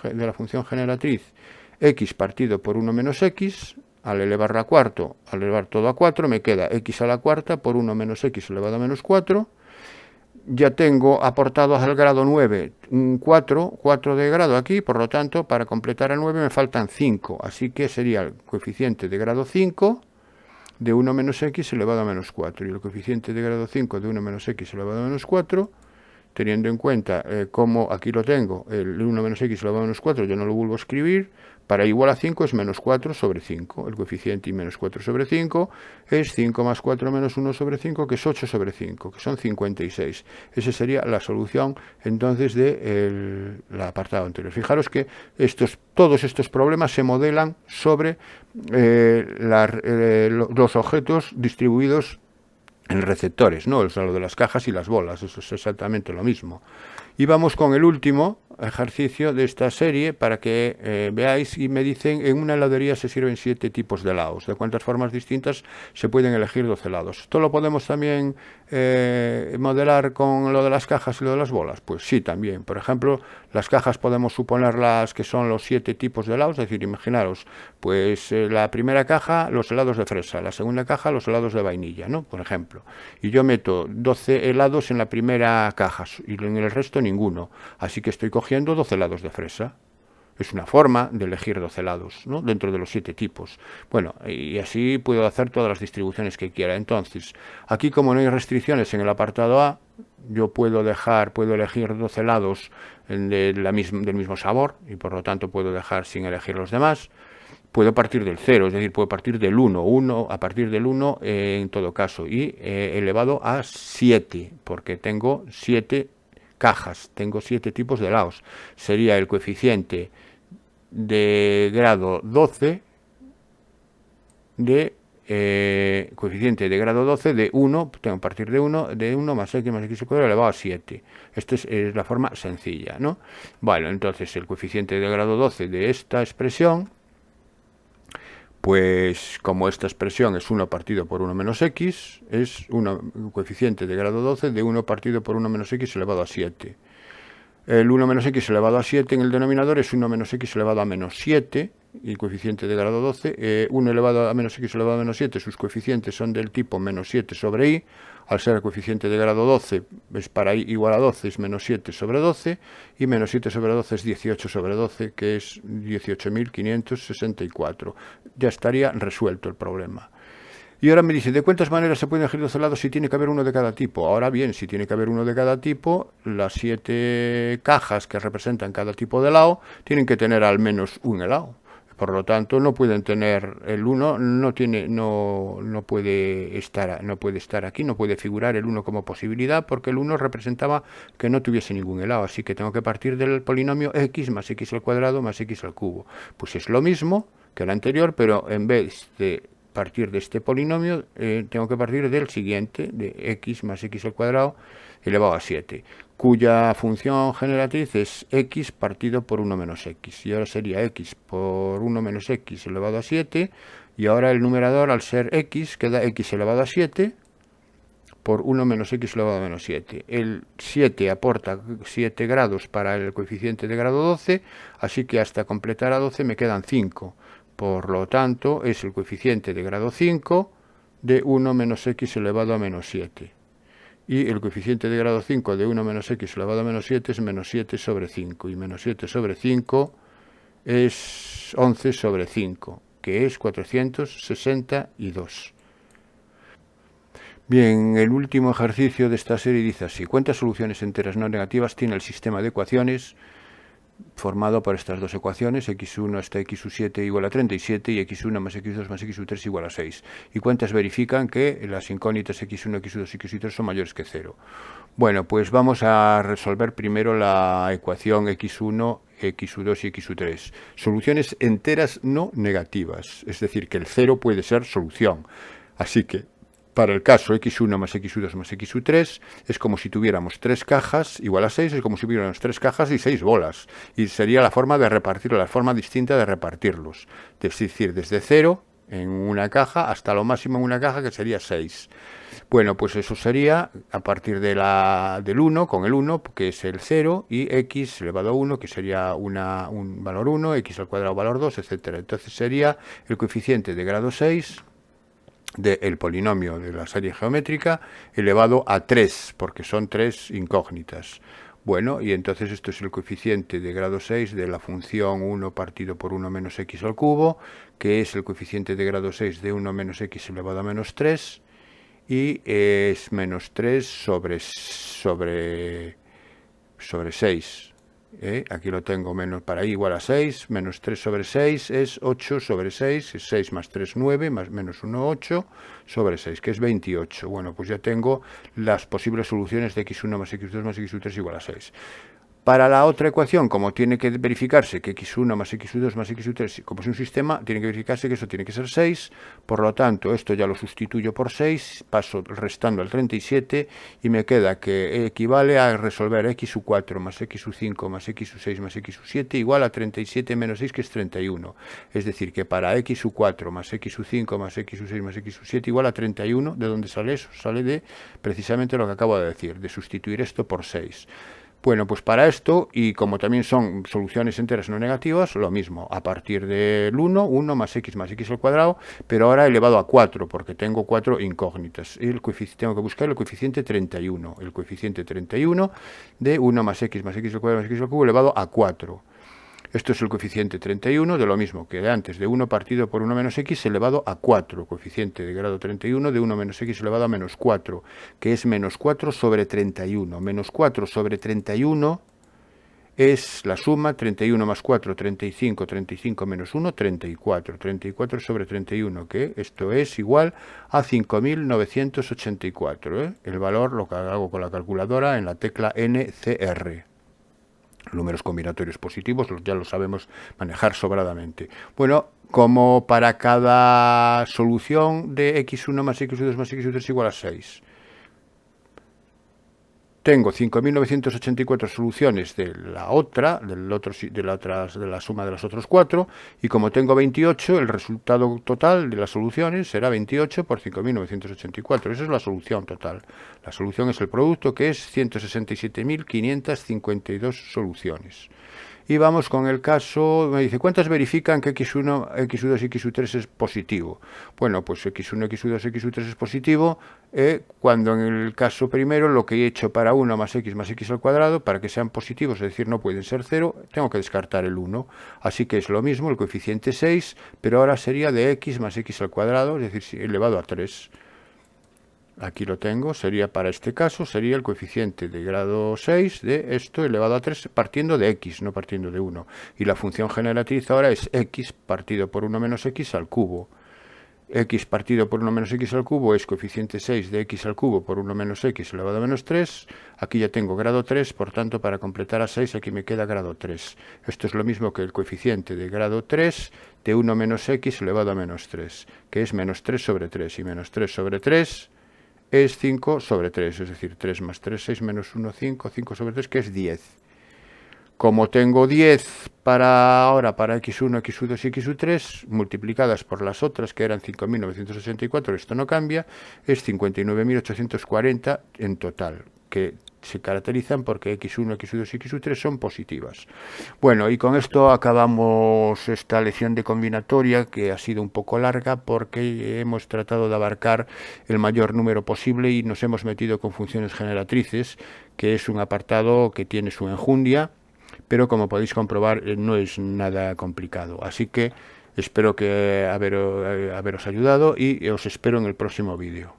generatriz x partido por 1 menos x. Al elevarla a cuarto, al elevar todo a 4, me queda x a la cuarta por 1 menos x elevado a menos 4. Ya tengo aportado al grado 9 un 4 de grado aquí, por lo tanto, para completar el 9 me faltan 5. Así que sería el coeficiente de grado 5 de 1 menos x elevado a menos 4. Y el coeficiente de grado 5 de 1 menos x elevado a menos 4, teniendo en cuenta cómo aquí lo tengo, el 1 menos x elevado a menos 4, yo no lo vuelvo a escribir, para igual a 5 es menos 4 sobre 5. El coeficiente y menos 4 sobre 5 es 5 más 4 menos 1 sobre 5, que es 8 sobre 5, que son 56. Esa sería la solución, entonces, del apartado anterior. Fijaros que todos estos problemas se modelan sobre los objetos distribuidos en receptores, ¿no? O sea, lo de las cajas y las bolas, eso es exactamente lo mismo. Y vamos con el último ejercicio de esta serie para que veáis, y me dicen, en una heladería se sirven 7 tipos de helados. ¿De cuántas formas distintas se pueden elegir 12 helados? ¿Esto lo podemos también modelar con lo de las cajas y lo de las bolas? Pues sí, también. Por ejemplo, las cajas podemos suponerlas que son los 7 tipos de helados, es decir, imaginaros, pues la primera caja, los helados de fresa, la segunda caja, los helados de vainilla, ¿no? Por ejemplo. Y yo meto 12 helados en la primera caja y en el resto ninguno. Así que estoy cogiendo 12 helados de fresa. Es una forma de elegir 12 helados, ¿no? Dentro de los 7 tipos. Bueno, y así puedo hacer todas las distribuciones que quiera. Entonces, aquí como no hay restricciones en el apartado A, yo puedo elegir 12 helados del mismo sabor, y por lo tanto puedo dejar sin elegir los demás. puedo partir del 0, es decir, puedo partir del 1, a partir del 1 en todo caso, y elevado a 7, porque tengo 7 cajas, tengo 7 tipos de lados. Sería el coeficiente de grado 12 de coeficiente de grado 12 de 1, tengo a partir de 1 más x al cuadrado elevado a 7. Esta es la forma sencilla, ¿no? Bueno, entonces el coeficiente de grado 12 de esta expresión, pues como esta expresión es 1 partido por 1 menos x, es un coeficiente de grado 12 de 1 partido por 1 menos x elevado a 7. El 1 menos x elevado a 7 en el denominador es 1 menos x elevado a menos 7, y el coeficiente de grado 12, 1 elevado a menos x elevado a menos 7, sus coeficientes son del tipo menos 7 sobre i, al ser el coeficiente de grado 12, es para i igual a 12, es menos 7 sobre 12, y menos 7 sobre 12 es 18 sobre 12, que es 18.564. Ya estaría resuelto el problema. Y ahora me dice, ¿de cuántas maneras se pueden elegir 12 lados si tiene que haber uno de cada tipo? Ahora bien, si tiene que haber uno de cada tipo, las 7 cajas que representan cada tipo de lado tienen que tener al menos un helado. Por lo tanto, no pueden tener el 1, no puede estar aquí, no puede figurar el 1 como posibilidad, porque el 1 representaba que no tuviese ningún helado, así que tengo que partir del polinomio x más x al cuadrado más x al cubo. Pues es lo mismo que el anterior, pero en vez de partir de este polinomio, tengo que partir del siguiente, de x más x al cuadrado elevado a 7, cuya función generatriz es x partido por 1 menos x, y ahora sería x por 1 menos x elevado a 7, y ahora el numerador, al ser x, queda x elevado a 7 por 1 menos x elevado a menos 7. El 7 aporta 7 grados para el coeficiente de grado 12, así que hasta completar a 12 me quedan 5. Por lo tanto, es el coeficiente de grado 5 de 1 menos x elevado a menos 7. Y el coeficiente de grado 5 de 1 menos x elevado a menos 7 es menos 7 sobre 5. Y menos 7 sobre 5 es 11 sobre 5, que es 462. Bien, el último ejercicio de esta serie dice así. ¿Cuántas soluciones enteras no negativas tiene el sistema de ecuaciones formado por estas dos ecuaciones, x1 hasta x7 igual a 37 y x1 más x2 más x3 igual a 6. ¿Y cuántas verifican que las incógnitas x1, x2 y x3 son mayores que 0? Bueno, pues vamos a resolver primero la ecuación x1, x2 y x3. Soluciones enteras no negativas, es decir, que el 0 puede ser solución. Así que para el caso x1 más x2 más x3 es como si tuviéramos 3 cajas igual a 6, es como si tuviéramos 3 cajas y 6 bolas. Y sería la forma de repartirlo, la forma distinta de repartirlos. Es decir, desde 0 en una caja hasta lo máximo en una caja, que sería 6. Bueno, pues eso sería a partir de del 1, con el 1, que es el 0, y x elevado a 1, que sería un valor 1, x al cuadrado valor 2, etc. Entonces sería el coeficiente de grado 6 del polinomio de la serie geométrica elevado a 3, porque son 3 incógnitas. Bueno, y entonces esto es el coeficiente de grado 6 de la función 1 partido por 1 menos x al cubo, que es el coeficiente de grado 6 de 1 menos x elevado a menos 3, y es menos 3 sobre 6. Aquí lo tengo, menos para i igual a 6, menos 3 sobre 6 es 8 sobre 6, es 6 más 3, 9, más menos 1, 8 sobre 6, que es 28. Bueno, pues ya tengo las posibles soluciones de x1 más x2 más x3 igual a 6. Para la otra ecuación, como tiene que verificarse que x1 más x2 más x3, como es un sistema, tiene que verificarse que eso tiene que ser 6, por lo tanto, esto ya lo sustituyo por 6, paso restando al 37, y me queda que equivale a resolver x4 más x5 más x6 más x7 igual a 37 menos 6, que es 31. Es decir, que para x4 más x5 más x6 más x7 igual a 31, ¿de dónde sale eso? Sale de precisamente lo que acabo de decir, de sustituir esto por 6. Bueno, pues para esto, y como también son soluciones enteras no negativas, lo mismo, a partir del 1 más x al cuadrado, pero ahora elevado a 4, porque tengo 4 incógnitas. Y tengo que buscar el coeficiente 31, el coeficiente 31 de 1 más x al cuadrado más x al cubo elevado a 4. Esto es el coeficiente 31 de lo mismo que de antes, de 1 partido por 1 menos x elevado a 4, coeficiente de grado 31 de 1 menos x elevado a menos 4, que es menos 4 sobre 31. Menos 4 sobre 31 es la suma 31 más 4, 35, 35 menos 1, 34. 34 sobre 31, que esto es igual a 5.984. ¿eh? El valor lo que hago con la calculadora en la tecla NCR. Números combinatorios positivos, ya lo sabemos manejar sobradamente. Bueno, como para cada solución de x1 más x2 más x3 es igual a 6. Tengo 5.984 soluciones de la otra, de la suma de las otras 4, y como tengo 28, el resultado total de las soluciones será 28 por 5.984. Esa es la solución total. La solución es el producto, que es 167.552 soluciones. Y vamos con el caso, me dice, ¿cuántas verifican que x1, x2 y x3 es positivo? Bueno, pues x1, x2, x3 es positivo cuando en el caso primero lo que he hecho para 1 más x al cuadrado, para que sean positivos, es decir, no pueden ser 0, tengo que descartar el 1. Así que es lo mismo, el coeficiente 6, pero ahora sería de x más x al cuadrado, es decir, elevado a 3. Aquí lo tengo, sería para este caso, sería el coeficiente de grado 6 de esto elevado a 3 partiendo de x, no partiendo de 1. Y la función generatriz ahora es x partido por 1 menos x al cubo. X partido por 1 menos x al cubo es coeficiente 6 de x al cubo por 1 menos x elevado a menos 3. Aquí ya tengo grado 3, por tanto, para completar a 6, aquí me queda grado 3. Esto es lo mismo que el coeficiente de grado 3 de 1 menos x elevado a menos 3, que es menos 3 sobre 3. Y menos 3 sobre 3... es 5 sobre 3, es decir, 3 más 3, 6 menos 1, 5, 5 sobre 3, que es 10. Como tengo 10 para x1, x2 y x3, multiplicadas por las otras, que eran 5.964, esto no cambia, es 59.840 en total, que se caracterizan porque x1, x2 y x3 son positivas. Bueno, y con esto acabamos esta lección de combinatoria, que ha sido un poco larga porque hemos tratado de abarcar el mayor número posible y nos hemos metido con funciones generatrices, que es un apartado que tiene su enjundia, pero como podéis comprobar no es nada complicado. Así que espero que haberos ayudado y os espero en el próximo vídeo.